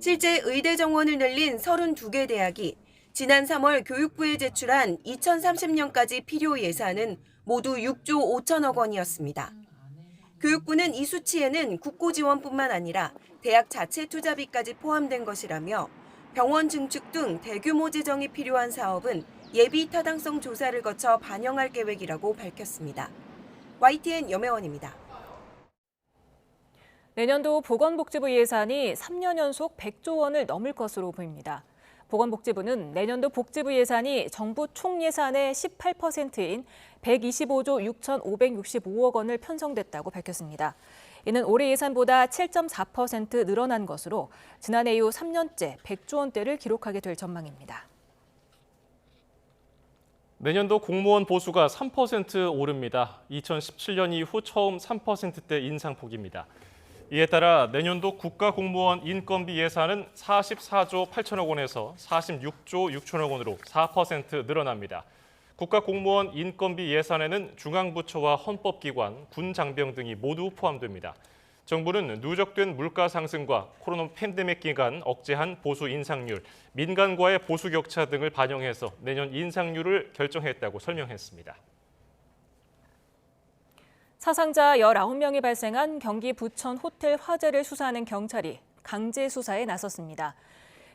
실제 의대 정원을 늘린 32개 대학이 지난 3월 교육부에 제출한 2030년까지 필요 예산은 모두 6조 5천억 원이었습니다. 교육부는 이 수치에는 국고 지원뿐만 아니라 대학 자체 투자비까지 포함된 것이라며 병원 증축 등 대규모 재정이 필요한 사업은 예비 타당성 조사를 거쳐 반영할 계획이라고 밝혔습니다. YTN 염혜원입니다. 내년도 보건복지부 예산이 3년 연속 100조 원을 넘을 것으로 보입니다. 보건복지부는 내년도 복지부 예산이 정부 총 예산의 18%인 125조 6,565억 원을 편성됐다고 밝혔습니다. 이는 올해 예산보다 7.4% 늘어난 것으로 지난해 이후 3년째 100조 원대를 기록하게 될 전망입니다. 내년도 공무원 보수가 3% 오릅니다. 2017년 이후 처음 3%대 인상폭입니다. 이에 따라 내년도 국가공무원 인건비 예산은 44조 8천억 원에서 46조 6천억 원으로 4% 늘어납니다. 국가공무원 인건비 예산에는 중앙부처와 헌법기관, 군장병 등이 모두 포함됩니다. 정부는 누적된 물가 상승과 코로나 팬데믹 기간 억제한 보수 인상률, 민간과의 보수 격차 등을 반영해서 내년 인상률을 결정했다고 설명했습니다. 사상자 19명이 발생한 경기 부천 호텔 화재를 수사하는 경찰이 강제 수사에 나섰습니다.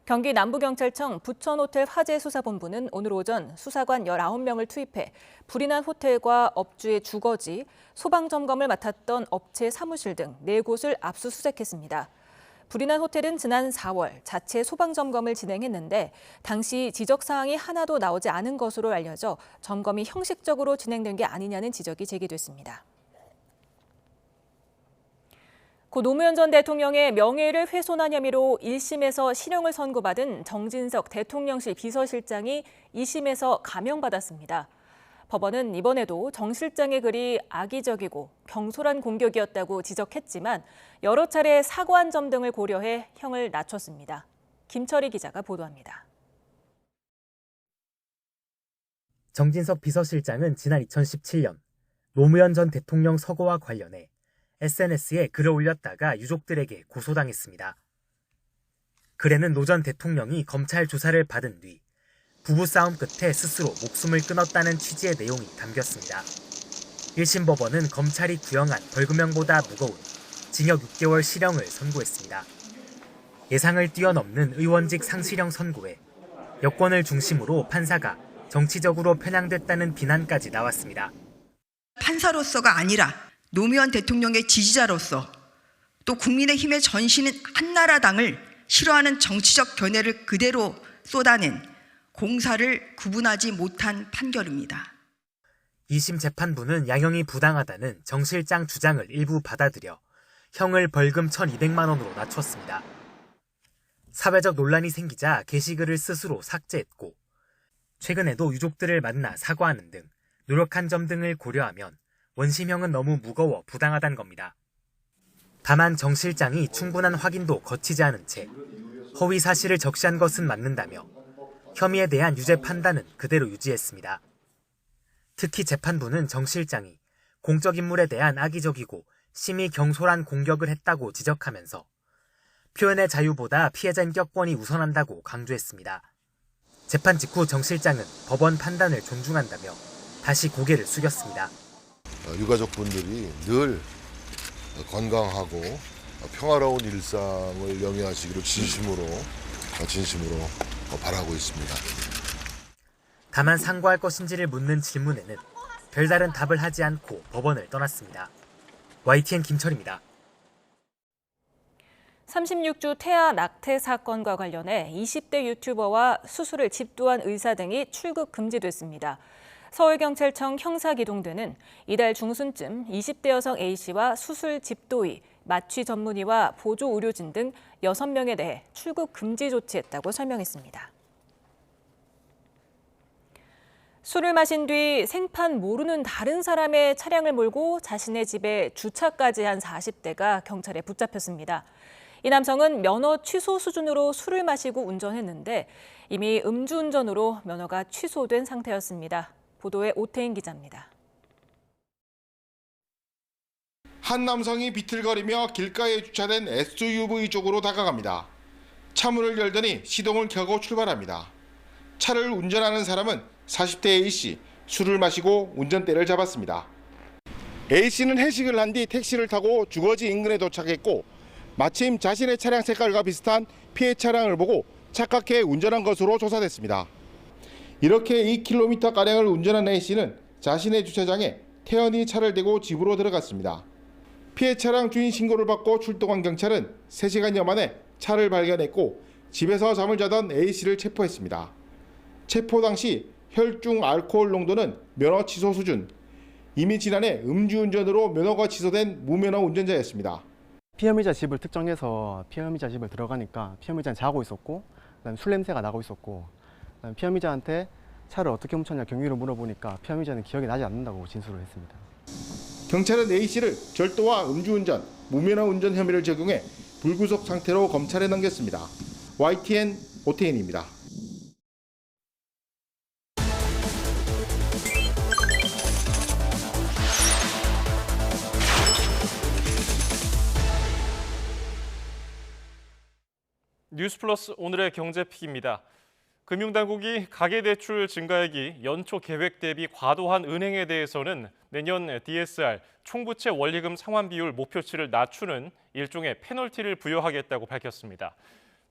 경기 남부경찰청 부천호텔 화재수사본부는 오늘 오전 수사관 19명을 투입해 불이 난 호텔과 업주의 주거지, 소방점검을 맡았던 업체 사무실 등 4곳을 압수수색했습니다. 불이 난 호텔은 지난 4월 자체 소방점검을 진행했는데 당시 지적사항이 하나도 나오지 않은 것으로 알려져 점검이 형식적으로 진행된 게 아니냐는 지적이 제기됐습니다. 고 노무현 전 대통령의 명예를 훼손한 혐의로 1심에서 실형을 선고받은 정진석 대통령실 비서실장이 2심에서 감형받았습니다. 법원은 이번에도 정 실장의 글이 악의적이고 경솔한 공격이었다고 지적했지만 여러 차례 사과한 점 등을 고려해 형을 낮췄습니다. 김철희 기자가 보도합니다. 정진석 비서실장은 지난 2017년 노무현 전 대통령 서거와 관련해 SNS에 글을 올렸다가 유족들에게 고소당했습니다. 글에는 노 전 대통령이 검찰 조사를 받은 뒤 부부싸움 끝에 스스로 목숨을 끊었다는 취지의 내용이 담겼습니다. 1심 법원은 검찰이 구형한 벌금형보다 무거운 징역 6개월 실형을 선고했습니다. 예상을 뛰어넘는 의원직 상실형 선고에 여권을 중심으로 판사가 정치적으로 편향됐다는 비난까지 나왔습니다. 판사로서가 아니라 노무현 대통령의 지지자로서 또 국민의힘의 전신인 한나라당을 싫어하는 정치적 견해를 그대로 쏟아낸 공사를 구분하지 못한 판결입니다. 2심 재판부는 양형이 부당하다는 정 실장 주장을 일부 받아들여 형을 벌금 1,200만 원으로 낮췄습니다. 사회적 논란이 생기자 게시글을 스스로 삭제했고 최근에도 유족들을 만나 사과하는 등 노력한 점 등을 고려하면 원심형은 너무 무거워 부당하다는 겁니다. 다만 정 실장이 충분한 확인도 거치지 않은 채 허위 사실을 적시한 것은 맞는다며 혐의에 대한 유죄 판단은 그대로 유지했습니다. 특히 재판부는 정 실장이 공적 인물에 대한 악의적이고 심히 경솔한 공격을 했다고 지적하면서 표현의 자유보다 피해자 인격권이 우선한다고 강조했습니다. 재판 직후 정 실장은 법원 판단을 존중한다며 다시 고개를 숙였습니다. 유가족분들이 늘 건강하고 평화로운 일상을 영위하시기를 진심으로 바라고 있습니다. 다만 상고할 것인지를 묻는 질문에는 별다른 답을 하지 않고 법원을 떠났습니다. YTN 김철입니다. 36주 태아 낙태 사건과 관련해 20대 유튜버와 수술을 집도한 의사 등이 출국 금지됐습니다. 서울경찰청 형사기동대는 이달 중순쯤 20대 여성 A씨와 수술 집도의, 마취 전문의와 보조 의료진 등 6명에 대해 출국 금지 조치했다고 설명했습니다. 술을 마신 뒤 생판 모르는 다른 사람의 차량을 몰고 자신의 집에 주차까지 한 40대가 경찰에 붙잡혔습니다. 이 남성은 면허 취소 수준으로 술을 마시고 운전했는데 이미 음주운전으로 면허가 취소된 상태였습니다. 보도에 오태인 기자입니다. 한 남성이 비틀거리며 길가에 주차된 SUV 쪽으로 다가갑니다. 차문을 열더니 시동을 켜고 출발합니다. 차를 운전하는 사람은 40대 A씨, 술을 마시고 운전대를 잡았습니다. A씨는 회식을 한 뒤 택시를 타고 주거지 인근에 도착했고 마침 자신의 차량 색깔과 비슷한 피해 차량을 보고 착각해 운전한 것으로 조사됐습니다. 이렇게 2km가량을 운전한 A씨는 자신의 주차장에 태연히 차를 대고 집으로 들어갔습니다. 피해 차량 주인 신고를 받고 출동한 경찰은 3시간여 만에 차를 발견했고 집에서 잠을 자던 A씨를 체포했습니다. 체포 당시 혈중 알코올 농도는 면허 취소 수준, 이미 지난해 음주운전으로 면허가 취소된 무면허 운전자였습니다. 피해의자 집을 특정해서 피해의자 집을 들어가니까 피해의자는 자고 있었고 그다음에 술 냄새가 나고 있었고 그다음에 피해의자한테 차를 어떻게 훔쳤냐 경위를 물어보니까 피해의자는 기억이 나지 않는다고 진술을 했습니다. 경찰은 A씨를 절도와 음주운전, 무면허 운전 혐의를 적용해 불구속 상태로 검찰에 넘겼습니다. YTN 오태인입니다. 뉴스플러스 오늘의 경제픽입니다. 금융당국이 가계대출 증가액이 연초 계획 대비 과도한 은행에 대해서는 내년 DSR 총부채 원리금 상환 비율 목표치를 낮추는 일종의 페널티를 부여하겠다고 밝혔습니다.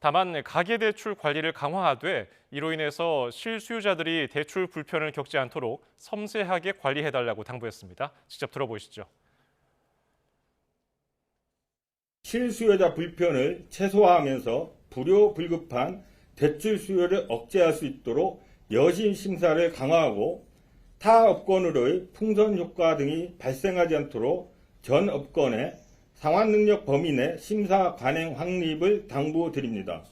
다만 가계대출 관리를 강화하되 이로 인해서 실수요자들이 대출 불편을 겪지 않도록 섬세하게 관리해달라고 당부했습니다. 직접 들어보시죠. 실수요자 불편을 최소화하면서 불효불급한 대출 수요를 억제할 수 있도록 여신 심사를 강화하고 타 업권으로의 풍선 효과 등이 발생하지 않도록 전 업권의 상환 능력 범위 내 심사 관행 확립을 당부드립니다.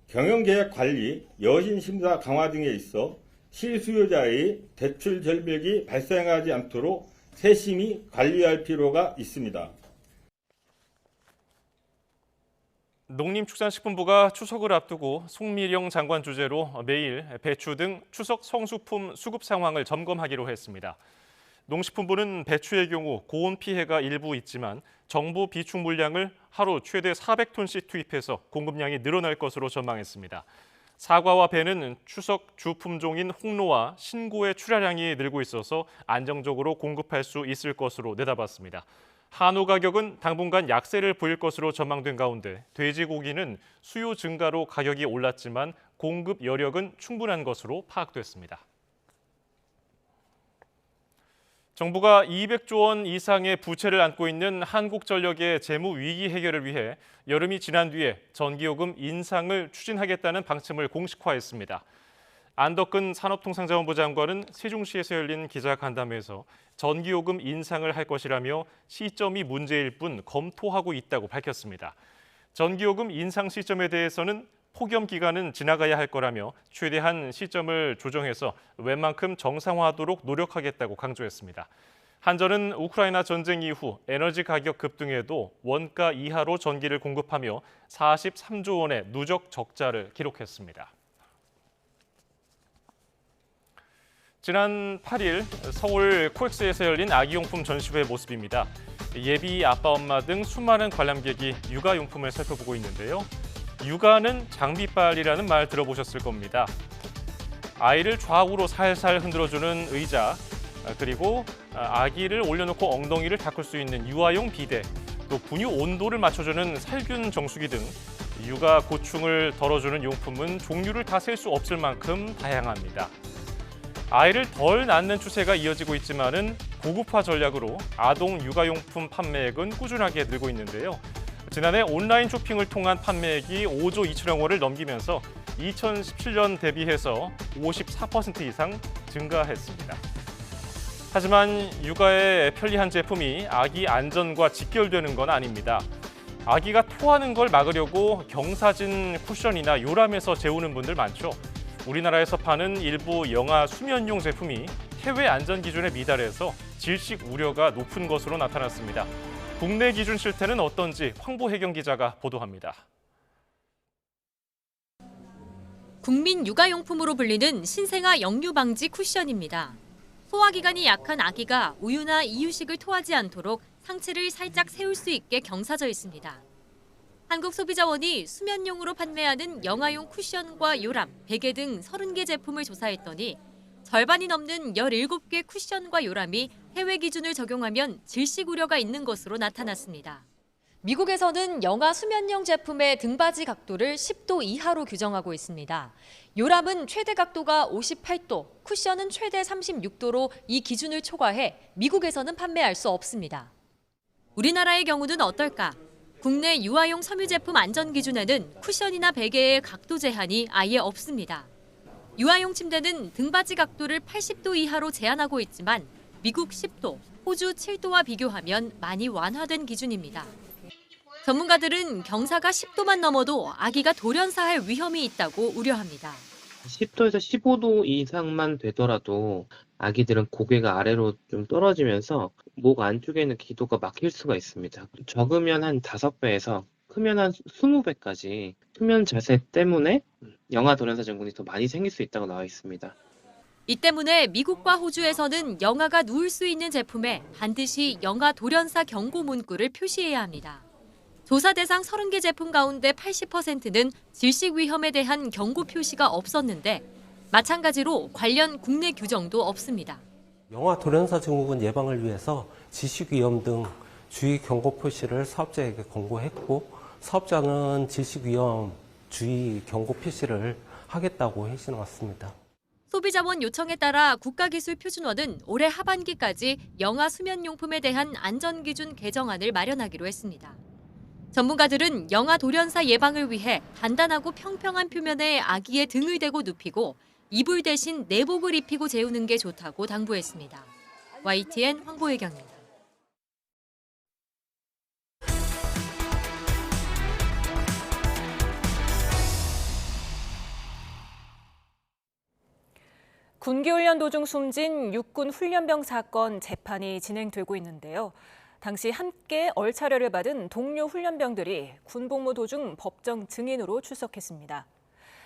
경영계약 관리, 여신 심사 강화 등에 있어 실수요자의 대출 절벽이 발생하지 않도록 세심히 관리할 필요가 있습니다. 농림축산식품부가 추석을 앞두고 송미령 장관 주재로 매일 배추 등 추석 성수품 수급 상황을 점검하기로 했습니다. 농식품부는 배추의 경우 고온 피해가 일부 있지만 정부 비축 물량을 하루 최대 400톤씩 투입해서 공급량이 늘어날 것으로 전망했습니다. 사과와 배는 추석 주품종인 홍로와 신고의 출하량이 늘고 있어서 안정적으로 공급할 수 있을 것으로 내다봤습니다. 한우 가격은 당분간 약세를 보일 것으로 전망된 가운데 돼지고기는 수요 증가로 가격이 올랐지만 공급 여력은 충분한 것으로 파악됐습니다. 정부가 200조 원 이상의 부채를 안고 있는 한국전력의 재무 위기 해결을 위해 여름이 지난 뒤에 전기요금 인상을 추진하겠다는 방침을 공식화했습니다. 안덕근 산업통상자원부 장관은 세종시에서 열린 기자간담회에서 전기요금 인상을 할 것이라며 시점이 문제일 뿐 검토하고 있다고 밝혔습니다. 전기요금 인상 시점에 대해서는 폭염 기간은 지나가야 할 거라며 최대한 시점을 조정해서 웬만큼 정상화하도록 노력하겠다고 강조했습니다. 한전은 우크라이나 전쟁 이후 에너지 가격 급등에도 원가 이하로 전기를 공급하며 43조 원의 누적 적자를 기록했습니다. 지난 8일 서울 코엑스에서 열린 아기용품 전시회의 모습입니다. 예비 아빠, 엄마 등 수많은 관람객이 육아용품을 살펴보고 있는데요. 육아는 장비빨이라는 말 들어보셨을 겁니다. 아이를 좌우로 살살 흔들어주는 의자, 그리고 아기를 올려놓고 엉덩이를 닦을 수 있는 유아용 비데, 또 분유 온도를 맞춰주는 살균 정수기 등 육아 고충을 덜어주는 용품은 종류를 다 셀 수 없을 만큼 다양합니다. 아이를 덜 낳는 추세가 이어지고 있지만은 고급화 전략으로 아동 육아용품 판매액은 꾸준하게 늘고 있는데요. 지난해 온라인 쇼핑을 통한 판매액이 5조 2천억 원을 넘기면서 2017년 대비해서 54% 이상 증가했습니다. 하지만 육아에 편리한 제품이 아기 안전과 직결되는 건 아닙니다. 아기가 토하는 걸 막으려고 경사진 쿠션이나 요람에서 재우는 분들 많죠. 우리나라에서 파는 일부 영아 수면용 제품이 해외 안전 기준에 미달해서 질식 우려가 높은 것으로 나타났습니다. 국내 기준 실태는 어떤지 황보혜경 기자가 보도합니다. 국민 육아용품으로 불리는 신생아 역류 방지 쿠션입니다. 소화기관이 약한 아기가 우유나 이유식을 토하지 않도록 상체를 살짝 세울 수 있게 경사져 있습니다. 한국소비자원이 수면용으로 판매하는 영아용 쿠션과 요람, 베개 등 30개 제품을 조사했더니 절반이 넘는 17개 쿠션과 요람이 해외 기준을 적용하면 질식 우려가 있는 것으로 나타났습니다. 미국에서는 영아 수면용 제품의 등받이 각도를 10도 이하로 규정하고 있습니다. 요람은 최대 각도가 58도, 쿠션은 최대 36도로 이 기준을 초과해 미국에서는 판매할 수 없습니다. 우리나라의 경우는 어떨까? 국내 유아용 섬유 제품 안전 기준에는 쿠션이나 베개의 각도 제한이 아예 없습니다. 유아용 침대는 등받이 각도를 80도 이하로 제한하고 있지만 미국 10도, 호주 7도와 비교하면 많이 완화된 기준입니다. 전문가들은 경사가 10도만 넘어도 아기가 돌연사할 위험이 있다고 우려합니다. 10도에서 15도 이상만 되더라도 아기들은 고개가 아래로 좀 떨어지면서 목 안쪽에 있는 기도가 막힐 수가 있습니다. 적으면 한 5배에서 크면 한 20배까지 수면 자세 때문에 영아 돌연사 증후군이 더 많이 생길 수 있다고 나와 있습니다. 이 때문에 미국과 호주에서는 영아가 누울 수 있는 제품에 반드시 영아 돌연사 경고 문구를 표시해야 합니다. 조사 대상 30개 제품 가운데 80%는 질식 위험에 대한 경고 표시가 없었는데 마찬가지로 관련 국내 규정도 없습니다. 영아 돌연사 증후군 예방을 위해서 질식 위험 등 주의 경고 표시를 사업자에게 권고했고 사업자는 질식 위험 주의 경고 표시를 하겠다고 해주었습니다. 소비자원 요청에 따라 국가기술표준원은 올해 하반기까지 영아 수면용품에 대한 안전기준 개정안을 마련하기로 했습니다. 전문가들은 영아 돌연사 예방을 위해 단단하고 평평한 표면에 아기의 등을 대고 눕히고 이불 대신 내복을 입히고 재우는 게 좋다고 당부했습니다. YTN 황보혜경입니다. 군기훈련 도중 숨진 육군 훈련병 사건 재판이 진행되고 있는데요. 당시 함께 얼차려를 받은 동료 훈련병들이 군복무 도중 법정 증인으로 출석했습니다.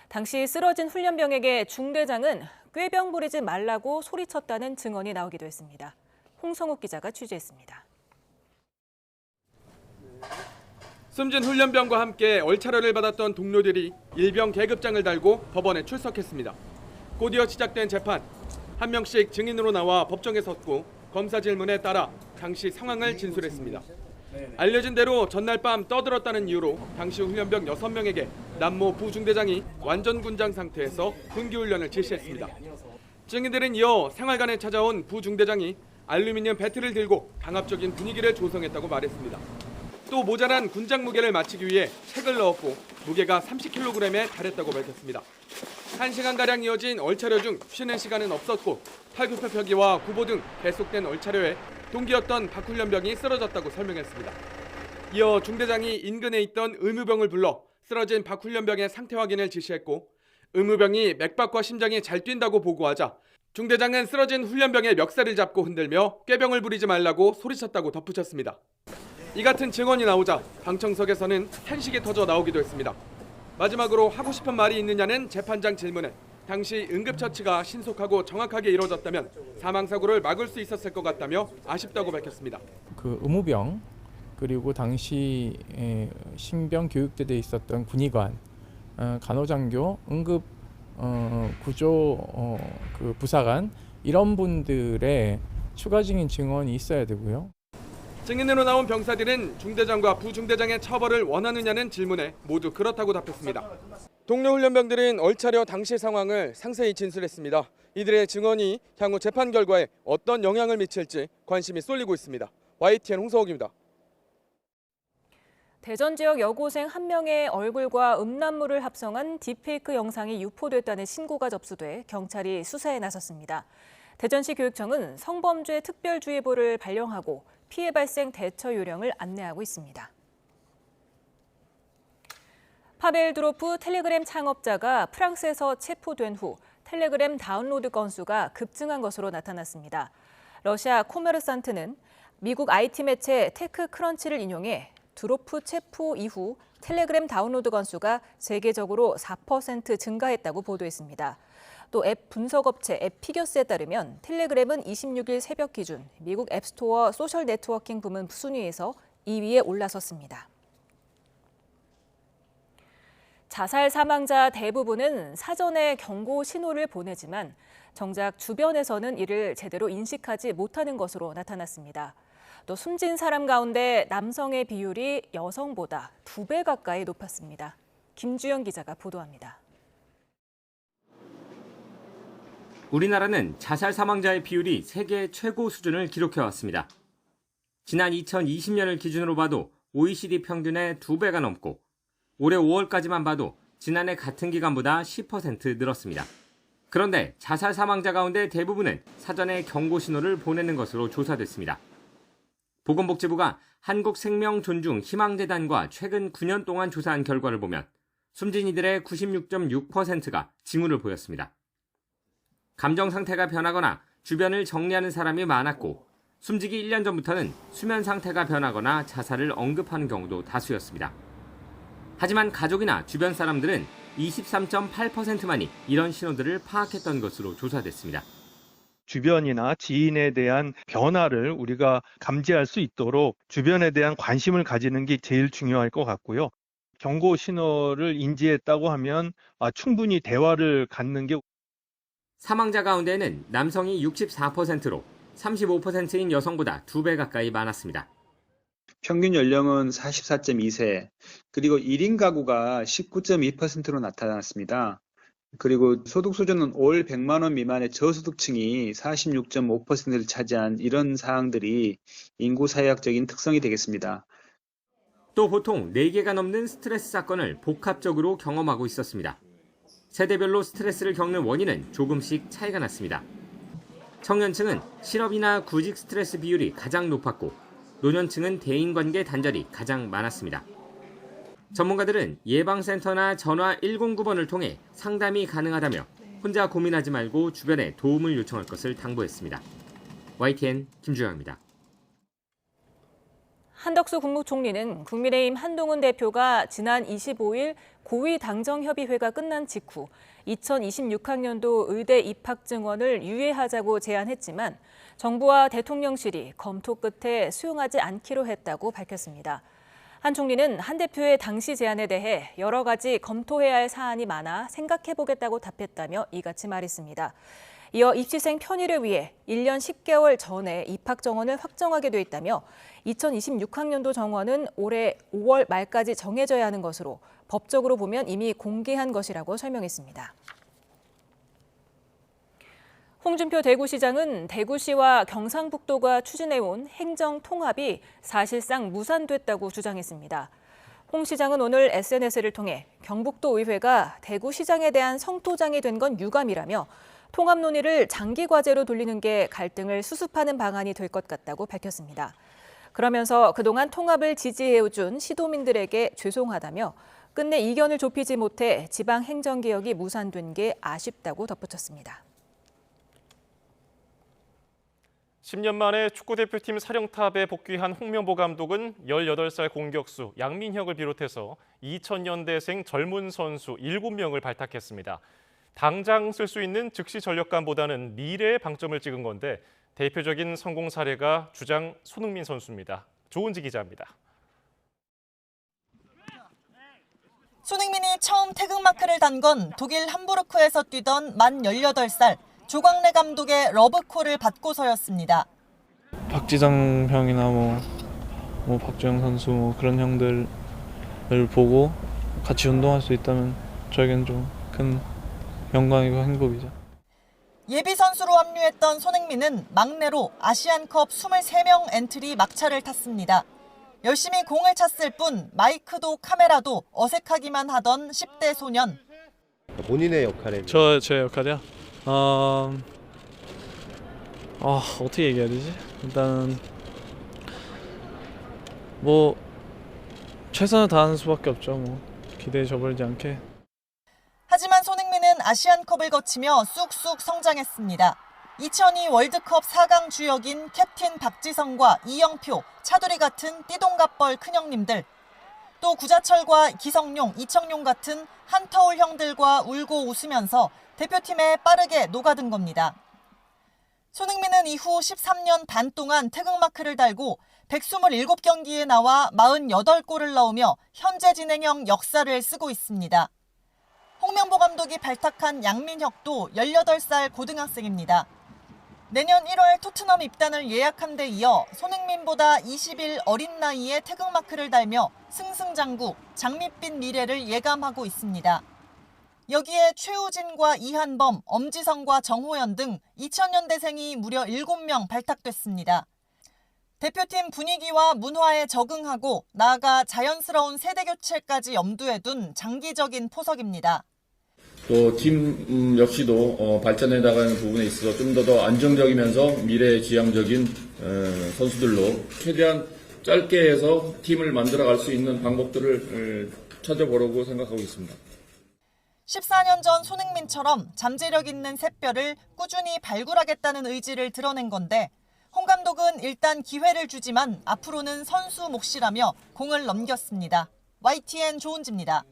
당시 쓰러진 훈련병에게 중대장은 꾀병 부리지 말라고 소리쳤다는 증언이 나오기도 했습니다. 홍성욱 기자가 취재했습니다. 숨진 훈련병과 함께 얼차려를 받았던 동료들이 일병 계급장을 달고 법원에 출석했습니다. 곧이어 시작된 재판. 한 명씩 증인으로 나와 법정에 섰고 검사 질문에 따라 당시 상황을 진술했습니다. 알려진 대로 전날 밤 떠들었다는 이유로 당시 훈련병 6명에게 남모 부중대장이 완전 군장 상태에서 군기훈련을 지시했습니다. 증인들은 이어 생활관에 찾아온 부중대장이 알루미늄 배트를 들고 강압적인 분위기를 조성했다고 말했습니다. 또 모자란 군장 무게를 맞추기 위해 책을 넣었고 무게가 30kg에 달했다고 밝혔습니다. 1시간가량 이어진 얼차려 중 쉬는 시간은 없었고 탈구표표기와 구보 등 계속된 얼차려에 동기였던 박훈련병이 쓰러졌다고 설명했습니다. 이어 중대장이 인근에 있던 의무병을 불러 쓰러진 박훈련병의 상태 확인을 지시했고 의무병이 맥박과 심장이 잘 뛴다고 보고하자 중대장은 쓰러진 훈련병의 멱살을 잡고 흔들며 꾀병을 부리지 말라고 소리쳤다고 덧붙였습니다. 이 같은 증언이 나오자 방청석에서는 탄식이 터져 나오기도 했습니다. 마지막으로 하고 싶은 말이 있느냐는 재판장 질문에 당시 응급처치가 신속하고 정확하게 이루어졌다면 사망사고를 막을 수 있었을 것 같다며 아쉽다고 밝혔습니다. 그 의무병 그리고 당시 신병 교육대대에 있었던 군의관, 간호장교, 응급 구조 그 부사관 이런 분들의 추가적인 증언이 있어야 되고요. 증인으로 나온 병사들은 중대장과 부중대장의 처벌을 원하느냐는 질문에 모두 그렇다고 답했습니다. 동료 훈련병들은 얼차려 당시 상황을 상세히 진술했습니다. 이들의 증언이 향후 재판 결과에 어떤 영향을 미칠지 관심이 쏠리고 있습니다. YTN 홍성욱입니다. 대전 지역 여고생 한 명의 얼굴과 음란물을 합성한 딥페이크 영상이 유포됐다는 신고가 접수돼 경찰이 수사에 나섰습니다. 대전시 교육청은 성범죄 특별주의보를 발령하고 피해 발생 대처 요령을 안내하고 있습니다. 파벨 드로프 텔레그램 창업자가 프랑스에서 체포된 후 텔레그램 다운로드 건수가 급증한 것으로 나타났습니다. 러시아 코메르산트는 미국 IT 매체 테크크런치를 인용해 드로프 체포 이후 텔레그램 다운로드 건수가 세계적으로 4% 증가했다고 보도했습니다. 또 앱 분석업체 앱피겨스에 따르면 텔레그램은 26일 새벽 기준 미국 앱스토어 소셜 네트워킹 부문 순위에서 2위에 올라섰습니다. 자살 사망자 대부분은 사전에 경고 신호를 보내지만 정작 주변에서는 이를 제대로 인식하지 못하는 것으로 나타났습니다. 또 숨진 사람 가운데 남성의 비율이 여성보다 2배 가까이 높았습니다. 김주영 기자가 보도합니다. 우리나라는 자살 사망자의 비율이 세계 최고 수준을 기록해왔습니다. 지난 2020년을 기준으로 봐도 OECD 평균의 2배가 넘고 올해 5월까지만 봐도 지난해 같은 기간보다 10% 늘었습니다. 그런데 자살 사망자 가운데 대부분은 사전에 경고 신호를 보내는 것으로 조사됐습니다. 보건복지부가 한국생명존중희망재단과 최근 9년 동안 조사한 결과를 보면 숨진 이들의 96.6%가 징후를 보였습니다. 감정 상태가 변하거나 주변을 정리하는 사람이 많았고 숨지기 1년 전부터는 수면 상태가 변하거나 자살을 언급하는 경우도 다수였습니다. 하지만 가족이나 주변 사람들은 23.8%만이 이런 신호들을 파악했던 것으로 조사됐습니다. 주변이나 지인에 대한 변화를 우리가 감지할 수 있도록 주변에 대한 관심을 가지는 게 제일 중요할 것 같고요. 경고 신호를 인지했다고 하면 충분히 대화를 갖는 게 사망자 가운데는 남성이 64%로 35%인 여성보다 2배 가까이 많았습니다. 평균 연령은 44.2세, 그리고 1인 가구가 19.2%로 나타났습니다. 그리고 소득 수준은 올 100만 원 미만의 저소득층이 46.5%를 차지한 이런 사항들이 인구 사회학적인 특성이 되겠습니다. 또 보통 4개가 넘는 스트레스 사건을 복합적으로 경험하고 있었습니다. 세대별로 스트레스를 겪는 원인은 조금씩 차이가 났습니다. 청년층은 실업이나 구직 스트레스 비율이 가장 높았고 노년층은 대인관계 단절이 가장 많았습니다. 전문가들은 예방센터나 전화 109번을 통해 상담이 가능하다며 혼자 고민하지 말고 주변에 도움을 요청할 것을 당부했습니다. YTN 김주영입니다. 한덕수 국무총리는 국민의힘 한동훈 대표가 지난 25일 고위당정협의회가 끝난 직후 2026학년도 의대 입학 증원을 유예하자고 제안했지만 정부와 대통령실이 검토 끝에 수용하지 않기로 했다고 밝혔습니다. 한 총리는 한 대표의 당시 제안에 대해 여러 가지 검토해야 할 사안이 많아 생각해보겠다고 답했다며 이같이 말했습니다. 이어 입시생 편의를 위해 1년 10개월 전에 입학 정원을 확정하게 돼 있다며 2026학년도 정원은 올해 5월 말까지 정해져야 하는 것으로 법적으로 보면 이미 공개한 것이라고 설명했습니다. 홍준표 대구시장은 대구시와 경상북도가 추진해온 행정통합이 사실상 무산됐다고 주장했습니다. 홍 시장은 오늘 SNS를 통해 경북도 의회가 대구시장에 대한 성토장이 된 건 유감이라며 통합 논의를 장기 과제로 돌리는 게 갈등을 수습하는 방안이 될 것 같다고 밝혔습니다. 그러면서 그동안 통합을 지지해준 시도민들에게 죄송하다며 끝내 이견을 좁히지 못해 지방 행정개혁이 무산된 게 아쉽다고 덧붙였습니다. 10년 만에 축구대표팀 사령탑에 복귀한 홍명보 감독은 18살 공격수 양민혁을 비롯해서 2000년대생 젊은 선수 7명을 발탁했습니다. 당장 쓸 수 있는 즉시 전력감보다는 미래에 방점을 찍은 건데 대표적인 성공 사례가 주장 손흥민 선수입니다. 조은지 기자입니다. 손흥민이 처음 태극마크를 단 건 독일 함부르크에서 뛰던 만 18살 조광래 감독의 러브콜을 받고서였습니다. 박지성 형이나 뭐 박주영 선수 그런 형들을 보고 같이 운동할 수 있다면 저에겐 좀 큰 영광이고 행복이죠. 예비 선수로 합류했던 손흥민은 막내로 아시안컵 23명 엔트리 막차를 탔습니다. 열심히 공을 찼을 뿐 마이크도 카메라도 어색하기만 하던 10대 소년. 본인의 역할에 제 역할이요? 어떻게 얘기해야 되지? 일단 뭐 최선을 다하는 수밖에 없죠. 뭐 기대에 저버리지 않게. 하지만 손흥민은 아시안컵을 거치며 쑥쑥 성장했습니다. 2002 월드컵 4강 주역인 캡틴 박지성과 이영표, 차두리 같은 띠동갑벌 큰형님들, 또 구자철과 기성용, 이청용 같은 한터울 형들과 울고 웃으면서 대표팀에 빠르게 녹아든 겁니다. 손흥민은 이후 13년 반 동안 태극마크를 달고 127경기에 나와 48골을 넣으며 현재 진행형 역사를 쓰고 있습니다. 홍명보 감독이 발탁한 양민혁도 18살 고등학생입니다. 내년 1월 토트넘 입단을 예약한 데 이어 손흥민보다 20일 어린 나이에 태극마크를 달며 승승장구, 장밋빛 미래를 예감하고 있습니다. 여기에 최우진과 이한범, 엄지성과 정호연 등 2000년대생이 무려 7명 발탁됐습니다. 대표팀 분위기와 문화에 적응하고 나아가 자연스러운 세대교체까지 염두에 둔 장기적인 포석입니다. 또 팀 역시도 발전해 나가는 부분에 있어서 좀 더 안정적이면서 미래지향적인 선수들로 최대한 짧게 해서 팀을 만들어갈 수 있는 방법들을 찾아보려고 생각하고 있습니다. 14년 전 손흥민처럼 잠재력 있는 샛별을 꾸준히 발굴하겠다는 의지를 드러낸 건데 홍 감독은 일단 기회를 주지만 앞으로는 선수 몫이라며 공을 넘겼습니다. YTN 조은지입니다.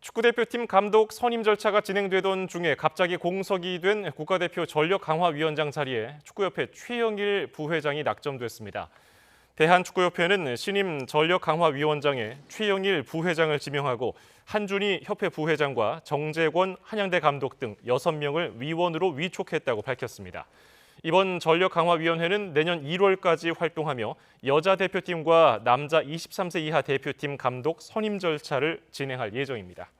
축구대표팀 감독 선임 절차가 진행되던 중에 갑자기 공석이 된 국가대표 전력강화위원장 자리에 축구협회 최영일 부회장이 낙점됐습니다. 대한축구협회는 신임 전력강화위원장에 최영일 부회장을 지명하고 한준희 협회 부회장과 정재권 한양대 감독 등 6명을 위원으로 위촉했다고 밝혔습니다. 이번 전력강화위원회는 내년 1월까지 활동하며 여자 대표팀과 남자 23세 이하 대표팀 감독 선임 절차를 진행할 예정입니다.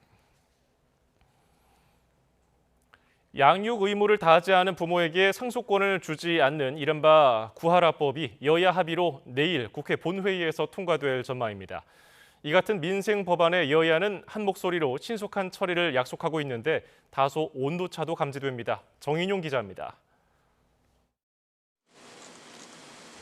양육 의무를 다하지 않은 부모에게 상속권을 주지 않는 이른바 구하라법이 여야 합의로 내일 국회 본회의에서 통과될 전망입니다. 이 같은 민생 법안에 여야는 한 목소리로 신속한 처리를 약속하고 있는데 다소 온도차도 감지됩니다. 정인용 기자입니다.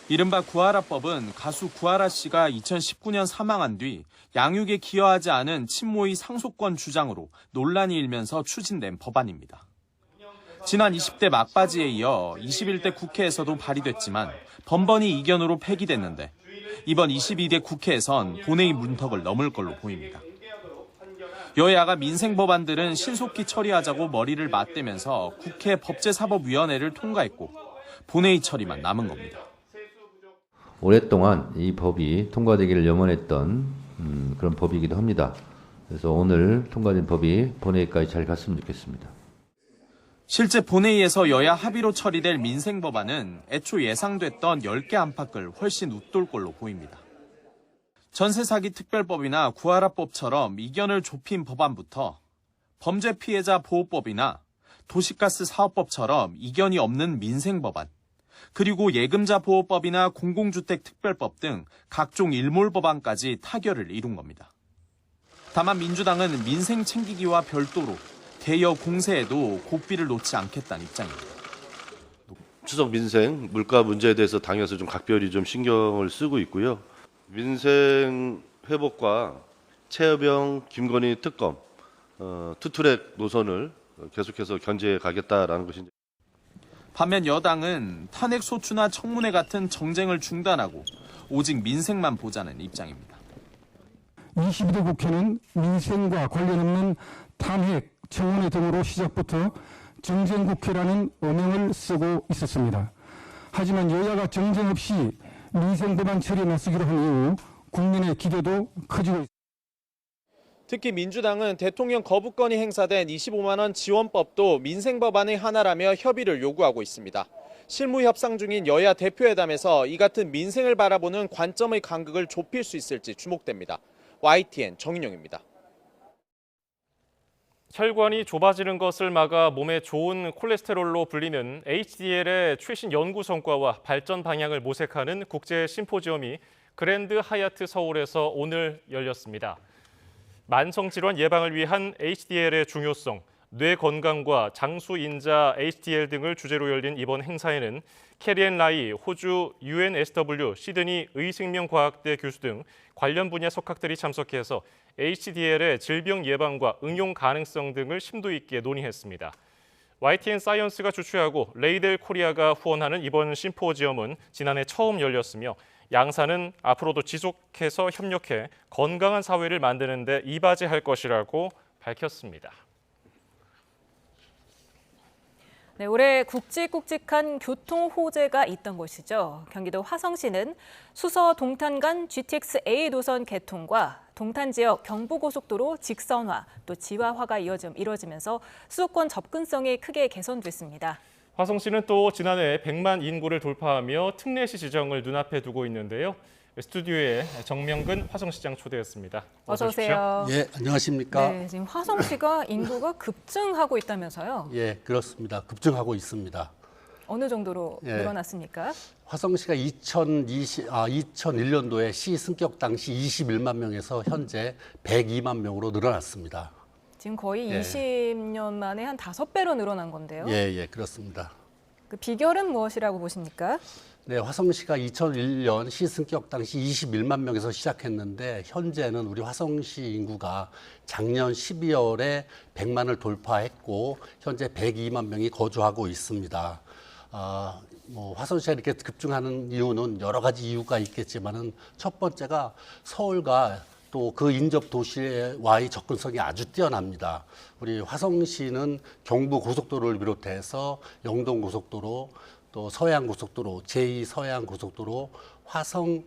이른바 구하라법은 가수 구하라 씨가 2019년 사망한 뒤 양육에 기여하지 않은 친모의 상속권 주장으로 논란이 일면서 추진된 법안입니다. 지난 20대 막바지에 이어 21대 국회에서도 발의됐지만 번번이 이견으로 폐기됐는데 이번 22대 국회에선 본회의 문턱을 넘을 걸로 보입니다. 여야가 민생 법안들은 신속히 처리하자고 머리를 맞대면서 국회 법제사법위원회를 통과했고 본회의 처리만 남은 겁니다. 오랫동안 이 법이 통과되기를 염원했던 그런 법이기도 합니다. 그래서 오늘 통과된 법이 본회의까지 잘 갔으면 좋겠습니다. 실제 본회의에서 여야 합의로 처리될 민생 법안은 애초 예상됐던 10개 안팎을 훨씬 웃돌 걸로 보입니다. 전세 사기 특별법이나 구하라법처럼 이견을 좁힌 법안부터 범죄 피해자 보호법이나 도시가스 사업법처럼 이견이 없는 민생 법안, 그리고 예금자 보호법이나 공공주택 특별법 등 각종 일몰 법안까지 타결을 이룬 겁니다. 다만 민주당은 민생 챙기기와 별도로 대여 공세에도 고삐를 놓지 않겠다는 입장입니다. 추석 민생, 물가 문제에 대해서 당에서 좀 각별히 좀 신경을 쓰고 있고요. 민생 회복과 최여병, 김건희 특검, 투트랙 노선을 계속해서 견제해 가겠다라는 것인데. 반면 여당은 탄핵 소추나 청문회 같은 정쟁을 중단하고 오직 민생만 보자는 입장입니다. 22대 국회는 민생과 관련 없는 탄핵, 청문회 등으로 시작부터 정쟁국회라는 어명을 쓰고 있었습니다. 하지만 여야가 정쟁 없이 민생 법안 처리에 나서기로 한 이후 국민의 기대도 커지고 있습니다. 특히 민주당은 대통령 거부권이 행사된 25만 원 지원법도 민생 법안의 하나라며 협의를 요구하고 있습니다. 실무 협상 중인 여야 대표회담에서 이 같은 민생을 바라보는 관점의 간극을 좁힐 수 있을지 주목됩니다. YTN 정인용입니다. 혈관이 좁아지는 것을 막아 몸에 좋은 콜레스테롤로 불리는 HDL의 최신 연구 성과와 발전 방향을 모색하는 국제 심포지엄이 그랜드 하얏트 서울에서 오늘 열렸습니다. 만성질환 예방을 위한 HDL의 중요성, 뇌 건강과 장수 인자 HDL 등을 주제로 열린 이번 행사에는 캐리앤 라이 호주 UNSW 시드니 의생명과학대 교수 등 관련 분야 석학들이 참석해서 HDL의 질병 예방과 응용 가능성 등을 심도 있게 논의했습니다. YTN 사이언스가 주최하고 레이델 코리아가 후원하는 이번 심포지엄은 지난해 처음 열렸으며 양사는 앞으로도 지속해서 협력해 건강한 사회를 만드는 데 이바지할 것이라고 밝혔습니다. 네, 올해 굵직굵직한 교통 호재가 있던 곳이죠. 경기도 화성시는 수서 동탄 간 GTX-A 노선 개통과 동탄 지역 경부고속도로 직선화, 또 지하화가 이뤄지면서 수도권 접근성이 크게 개선됐습니다. 화성시는 또 지난해 100만 인구를 돌파하며 특례시 지정을 눈앞에 두고 있는데요. 스튜디오에 정명근 화성시장 초대했습니다. 어서 오세요. 예, 안녕하십니까? 네, 지금 화성시가 인구가 급증하고 있다면서요? 예, 그렇습니다. 급증하고 있습니다. 어느 정도로 늘어났습니까? 화성시가 2001년도에 시 승격 당시 21만 명에서 현재 102만 명으로 늘어났습니다. 지금 거의 20년 만에 한 5배로 늘어난 건데요. 예, 그렇습니다. 그 비결은 무엇이라고 보십니까? 네, 화성시가 2001년 시승격 당시 21만 명에서 시작했는데 현재는 우리 화성시 인구가 작년 12월에 100만을 돌파했고 현재 102만 명이 거주하고 있습니다. 화성시가 이렇게 급증하는 이유는 여러 가지 이유가 있겠지만은 첫 번째가 서울과 또 그 인접 도시와의 접근성이 아주 뛰어납니다. 우리 화성시는 경부 고속도로를 비롯해서 영동 고속도로, 또 서해안 고속도로, 제2 서해안 고속도로, 화성,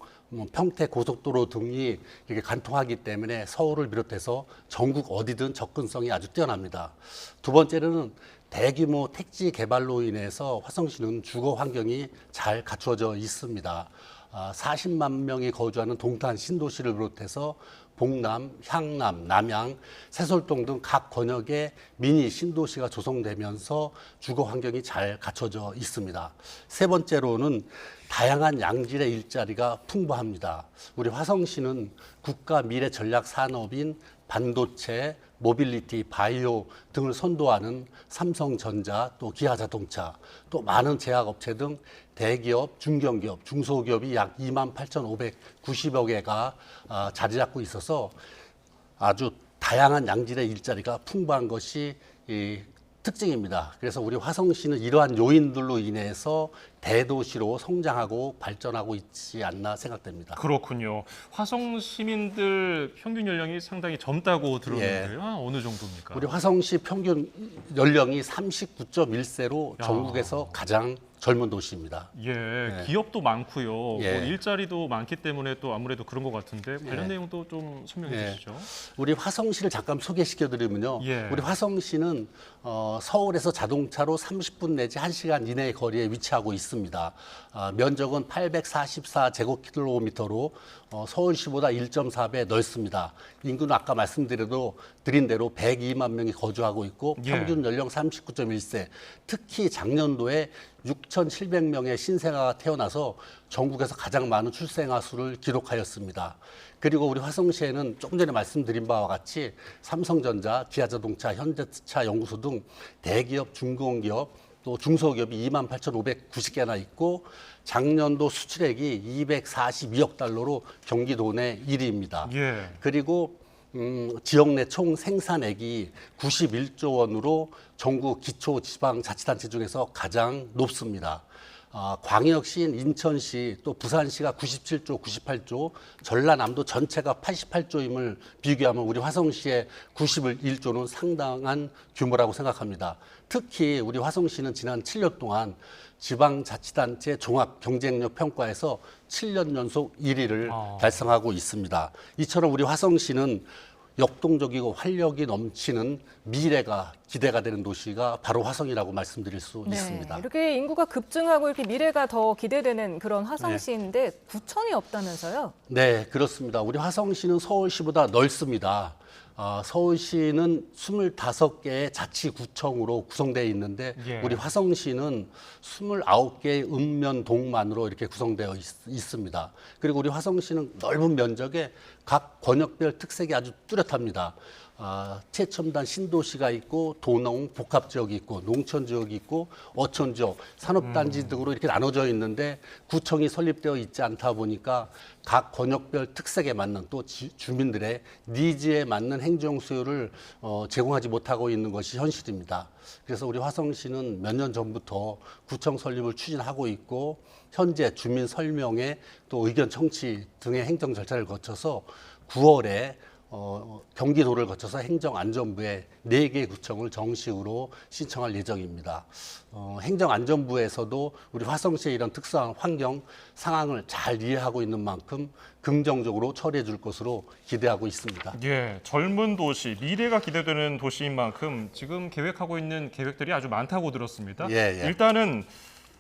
평택 고속도로 등이 이렇게 관통하기 때문에 서울을 비롯해서 전국 어디든 접근성이 아주 뛰어납니다. 두 번째는 대규모 택지 개발로 인해서 화성시는 주거 환경이 잘 갖추어져 있습니다. 40만 명이 거주하는 동탄 신도시를 비롯해서 봉남, 향남, 남양, 새솔동 등 각 권역의 미니 신도시가 조성되면서 주거 환경이 잘 갖춰져 있습니다. 세 번째로는 다양한 양질의 일자리가 풍부합니다. 우리 화성시는 국가 미래 전략 산업인 반도체, 모빌리티, 바이오 등을 선도하는 삼성전자, 또 기아자동차, 또 많은 제약업체 등 대기업, 중견기업, 중소기업이 약 28,590여 개가 자리 잡고 있어서 아주 다양한 양질의 일자리가 풍부한 것이 특징입니다. 그래서 우리 화성시는 이러한 요인들로 인해서 대도시로 성장하고 발전하고 있지 않나 생각됩니다. 그렇군요. 화성 시민들 평균 연령이 상당히 젊다고 들었는데요. 어느 정도입니까? 우리 화성시 평균 연령이 39.1세로 전국에서 가장 젊은 도시입니다. 기업도 많고요. 뭐 일자리도 많기 때문에 또 아무래도 그런 것 같은데 관련 내용도 좀 설명해 주시죠. 우리 화성시를 잠깐 소개시켜드리면요. 우리 화성시는 서울에서 자동차로 30분 내지 1시간 이내의 거리에 위치하고 있습니다. 넓습니다. 면적은 844제곱킬로미터로 서울시보다 1.4배 넓습니다. 인구는 아까 말씀드린 대로 102만 명이 거주하고 있고 평균 연령 39.1세. 특히 작년도에 6,700명의 신생아가 태어나서 전국에서 가장 많은 출생아 수를 기록하였습니다. 그리고 우리 화성시에는 조금 전에 말씀드린 바와 같이 삼성전자, 기아자동차, 현대차 연구소 등 대기업, 중공기업, 또 중소기업이 28,590개나 있고 작년도 수출액이 242억 달러로 경기도 내 1위입니다. 그리고 지역 내 총 생산액이 91조 원으로 전국 기초지방자치단체 중에서 가장 높습니다. 광역시인 인천시 또 부산시가 97조, 98조, 전라남도 전체가 88조임을 비교하면 우리 화성시의 91조는 상당한 규모라고 생각합니다. 특히 우리 화성시는 지난 7년 동안 지방자치단체 종합경쟁력 평가에서 7년 연속 1위를 달성하고 있습니다. 이처럼 우리 화성시는 역동적이고 활력이 넘치는 미래가 기대가 되는 도시가 바로 화성이라고 말씀드릴 수 있습니다. 이렇게 인구가 급증하고 이렇게 미래가 더 기대되는 그런 화성시인데 구청이 없다면서요? 네, 그렇습니다. 우리 화성시는 서울시보다 넓습니다. 서울시는 25개의 자치구청으로 구성되어 있는데 우리 화성시는 29개의 읍면동만으로 이렇게 구성되어 있습니다. 그리고 우리 화성시는 넓은 면적에 각 권역별 특색이 아주 뚜렷합니다. 최첨단 신도시가 있고 도농 복합지역이 있고 농촌지역이 있고 어촌지역, 산업단지 등으로 이렇게 나눠져 있는데 구청이 설립되어 있지 않다 보니까 각 권역별 특색에 맞는 또 주민들의 니즈에 맞는 행정 수요를 제공하지 못하고 있는 것이 현실입니다. 그래서 우리 화성시는 몇 년 전부터 구청 설립을 추진하고 있고 현재 주민 설명회 또 의견 청취 등의 행정 절차를 거쳐서 9월에 경기도를 거쳐서 행정안전부에 4개 구청을 정식으로 신청할 예정입니다. 행정안전부에서도 우리 화성시의 이런 특수한 환경 상황을 잘 이해하고 있는 만큼 긍정적으로 처리해 줄 것으로 기대하고 있습니다. 젊은 도시, 미래가 기대되는 도시인 만큼 지금 계획하고 있는 계획들이 아주 많다고 들었습니다. 일단은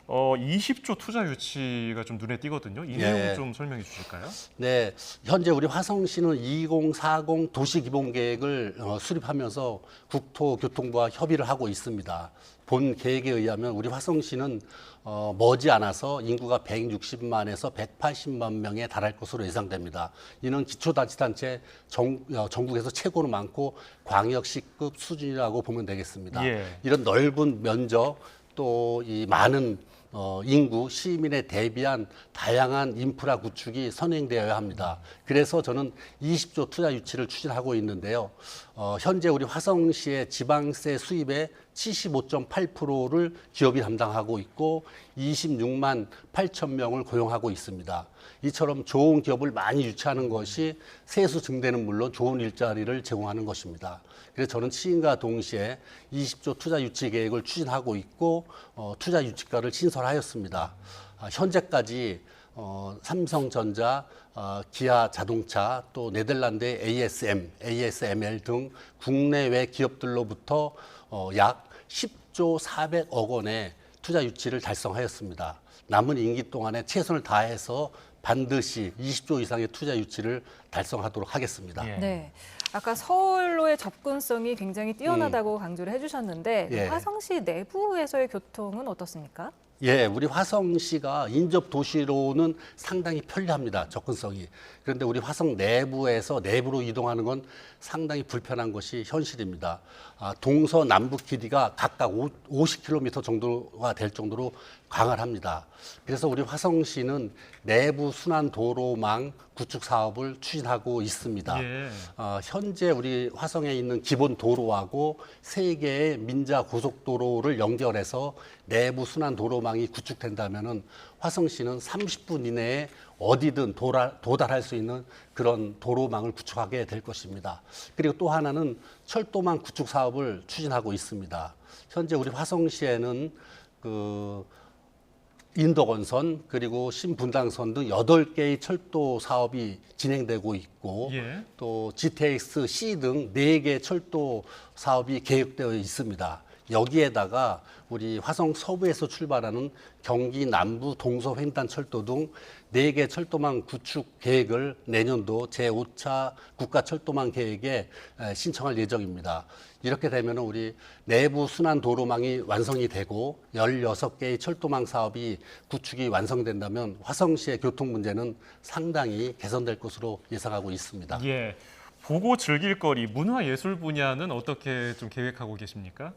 20조 투자 유치가 좀 눈에 띄거든요. 이 내용 좀 설명해 주실까요? 네, 현재 우리 화성시는 2040 도시기본계획을 수립하면서 국토교통부와 협의를 하고 있습니다. 본 계획에 의하면 우리 화성시는 머지않아서 인구가 160만에서 180만 명에 달할 것으로 예상됩니다. 이는 기초자치단체 전국에서 최고로 많고 광역시급 수준이라고 보면 되겠습니다. 이런 넓은 면적 또 이 많은 인구, 시민에 대비한 다양한 인프라 구축이 선행되어야 합니다. 그래서 저는 20조 투자 유치를 추진하고 있는데요. 현재 우리 화성시의 지방세 수입의 75.8%를 기업이 담당하고 있고 26만 8천 명을 고용하고 있습니다. 이처럼 좋은 기업을 많이 유치하는 것이 세수 증대는 물론 좋은 일자리를 제공하는 것입니다. 그래서 저는 취임과 동시에 20조 투자 유치 계획을 추진하고 있고 투자 유치가를 신설하였습니다. 현재까지 삼성전자, 기아자동차, 또 네덜란드의 ASML 등 국내외 기업들로부터 약 10조 400억 원의 투자 유치를 달성하였습니다. 남은 임기 동안에 최선을 다해서 반드시 20조 이상의 투자 유치를 달성하도록 하겠습니다. 네. 아까 서울로의 접근성이 굉장히 뛰어나다고 강조를 해주셨는데 화성시 내부에서의 교통은 어떻습니까? 우리 화성시가 인접 도시로는 상당히 편리합니다. 접근성이. 그런데 우리 화성 내부에서 내부로 이동하는 건 상당히 불편한 것이 현실입니다. 동서남북 길이가 각각 50km 정도가 될 정도로 광활합니다. 그래서 우리 화성시는 내부 순환 도로망 구축 사업을 추진하고 있습니다. 현재 우리 화성에 있는 기본 도로하고 3개의 민자 고속도로를 연결해서 내부 순환 도로망이 구축된다면은 화성시는 30분 이내에 어디든 도달할 수 있는 그런 도로망을 구축하게 될 것입니다. 그리고 또 하나는 철도망 구축 사업을 추진하고 있습니다. 현재 우리 화성시에는 인덕원선 그리고 신분당선 등 8개의 철도 사업이 진행되고 있고 또 GTX-C 등 4개 철도 사업이 계획되어 있습니다. 여기에다가 우리 화성 서부에서 출발하는 경기 남부 동서횡단철도 등 4개 철도망 구축 계획을 내년도 제5차 국가철도망 계획에 신청할 예정입니다. 이렇게 되면 우리 내부 순환 도로망이 완성이 되고 16개의 철도망 사업이 구축이 완성된다면 화성시의 교통 문제는 상당히 개선될 것으로 예상하고 있습니다. 예. 보고 즐길 거리, 문화예술 분야는 어떻게 좀 계획하고 계십니까?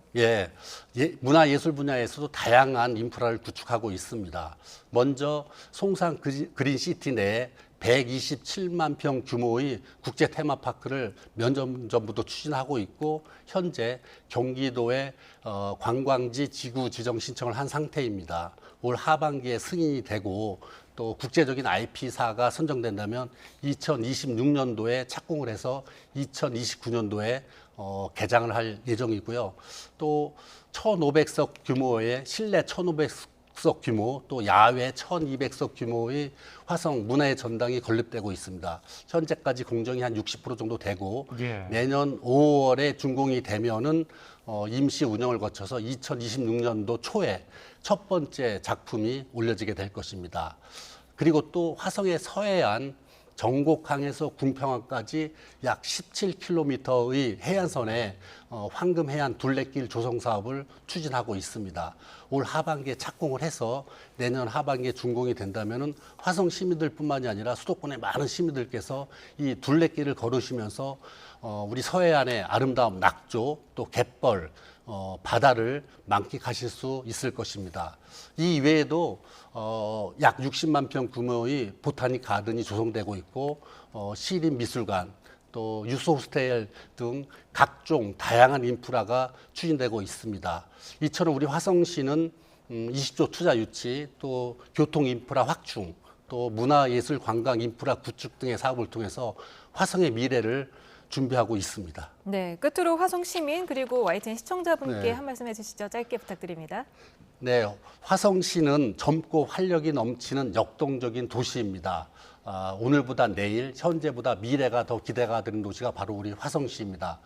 문화예술 분야에서도 다양한 인프라를 구축하고 있습니다. 먼저 송산 그린시티 내에 127만 평 규모의 국제 테마파크를 몇 년 전부터 추진하고 있고 현재 경기도에 관광지 지구 지정 신청을 한 상태입니다. 올 하반기에 승인이 되고 또 국제적인 IP사가 선정된다면 2026년도에 착공을 해서 2029년도에 개장을 할 예정이고요. 또 1,500석 규모의 실내 1,500석 규모, 또 야외 1,200석 규모의 화성 문화의 전당이 건립되고 있습니다. 현재까지 공정이 한 60% 정도 되고 내년 5월에 준공이 되면은 임시 운영을 거쳐서 2026년도 초에 첫 번째 작품이 올려지게 될 것입니다. 그리고 또 화성의 서해안 정곡항에서 궁평항까지 약 17km의 해안선에 황금해안 둘레길 조성 사업을 추진하고 있습니다. 올 하반기에 착공을 해서 내년 하반기에 준공이 된다면은 화성 시민들뿐만이 아니라 수도권의 많은 시민들께서 이 둘레길을 걸으시면서 우리 서해안의 아름다운 낙조 또 갯벌 바다를 만끽하실 수 있을 것입니다. 이 외에도 약 60만 평 규모의 보타닉 가든이 조성되고 있고 시립 미술관 또 유소 호스텔 등 각종 다양한 인프라가 추진되고 있습니다. 이처럼 우리 화성시는 20조 투자 유치 또 교통 인프라 확충 또 문화예술 관광 인프라 구축 등의 사업을 통해서 화성의 미래를 준비하고 있습니다. 네, 끝으로 화성 시민 그리고 YTN 시청자분께 한 말씀 해주시죠. 짧게 부탁드립니다. 네, 화성시는 젊고 활력이 넘치는 역동적인 도시입니다. 오늘보다 내일, 현재보다 미래가 더 기대가 되는 도시가 바로 우리 화성시입니다.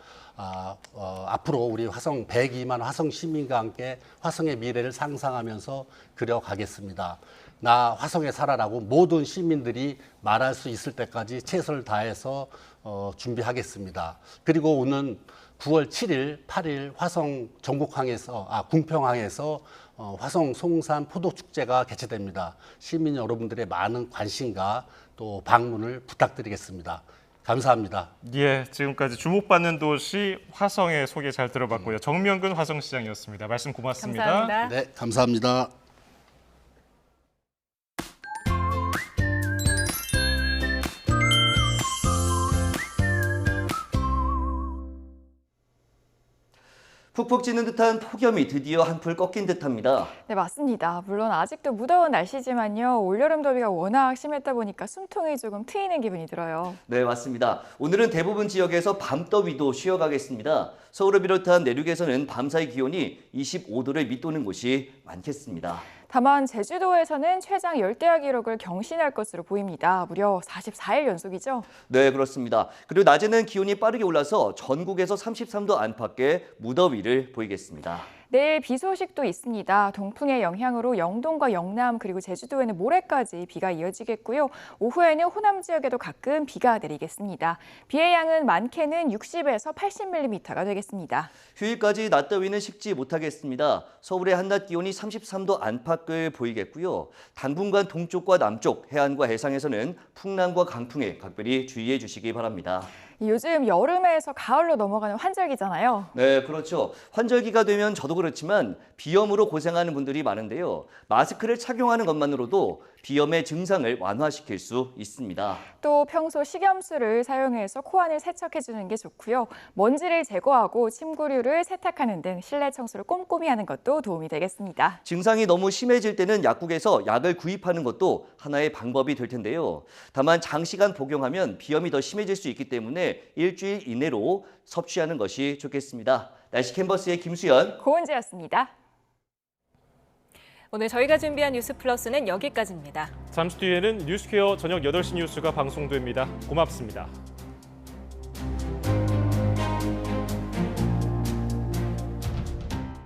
앞으로 우리 화성 102만 화성 시민과 함께 화성의 미래를 상상하면서 그려가겠습니다. 나 화성에 살아라고 모든 시민들이 말할 수 있을 때까지 최선을 다해서 준비하겠습니다. 그리고 오는 9월 7일, 8일 화성 궁평항에서 화성 송산 포도축제가 개최됩니다. 시민 여러분들의 많은 관심과 또 방문을 부탁드리겠습니다. 감사합니다. 예, 지금까지 주목받는 도시 화성의 소개 잘 들어봤고요. 정명근 화성시장이었습니다. 말씀 고맙습니다. 감사합니다. 네, 감사합니다. 푹푹 찌는 듯한 폭염이 드디어 한풀 꺾인 듯합니다. 네, 맞습니다. 물론 아직도 무더운 날씨지만요. 올여름 더위가 워낙 심했다 보니까 숨통이 조금 트이는 기분이 들어요. 네, 맞습니다. 오늘은 대부분 지역에서 밤더위도 쉬어가겠습니다. 서울을 비롯한 내륙에서는 밤사이 기온이 25도를 밑도는 곳이 많겠습니다. 다만 제주도에서는 최장 열대야 기록을 경신할 것으로 보입니다. 무려 44일 연속이죠? 네, 그렇습니다. 그리고 낮에는 기온이 빠르게 올라서 전국에서 33도 안팎의 무더위를 보이겠습니다. 내일 비 소식도 있습니다. 동풍의 영향으로 영동과 영남 그리고 제주도에는 모레까지 비가 이어지겠고요. 오후에는 호남 지역에도 가끔 비가 내리겠습니다. 비의 양은 많게는 60에서 80mm가 되겠습니다. 휴일까지 낮더위는 식지 못하겠습니다. 서울의 한낮 기온이 33도 안팎을 보이겠고요. 당분간 동쪽과 남쪽, 해안과 해상에서는 풍랑과 강풍에 각별히 주의해 주시기 바랍니다. 요즘 여름에서 가을로 넘어가는 환절기잖아요. 네, 그렇죠. 환절기가 되면 저도 그렇지만 비염으로 고생하는 분들이 많은데요. 마스크를 착용하는 것만으로도 비염의 증상을 완화시킬 수 있습니다. 또 평소 식염수를 사용해서 코 안을 세척해주는 게 좋고요. 먼지를 제거하고 침구류를 세탁하는 등 실내 청소를 꼼꼼히 하는 것도 도움이 되겠습니다. 증상이 너무 심해질 때는 약국에서 약을 구입하는 것도 하나의 방법이 될 텐데요. 다만 장시간 복용하면 비염이 더 심해질 수 있기 때문에 일주일 이내로 섭취하는 것이 좋겠습니다. 날씨 캔버스의 김수연, 고은지였습니다. 오늘 저희가 준비한 뉴스 플러스는 여기까지입니다. 잠시 뒤에는 뉴스퀘어 저녁 8시 뉴스가 방송됩니다. 고맙습니다.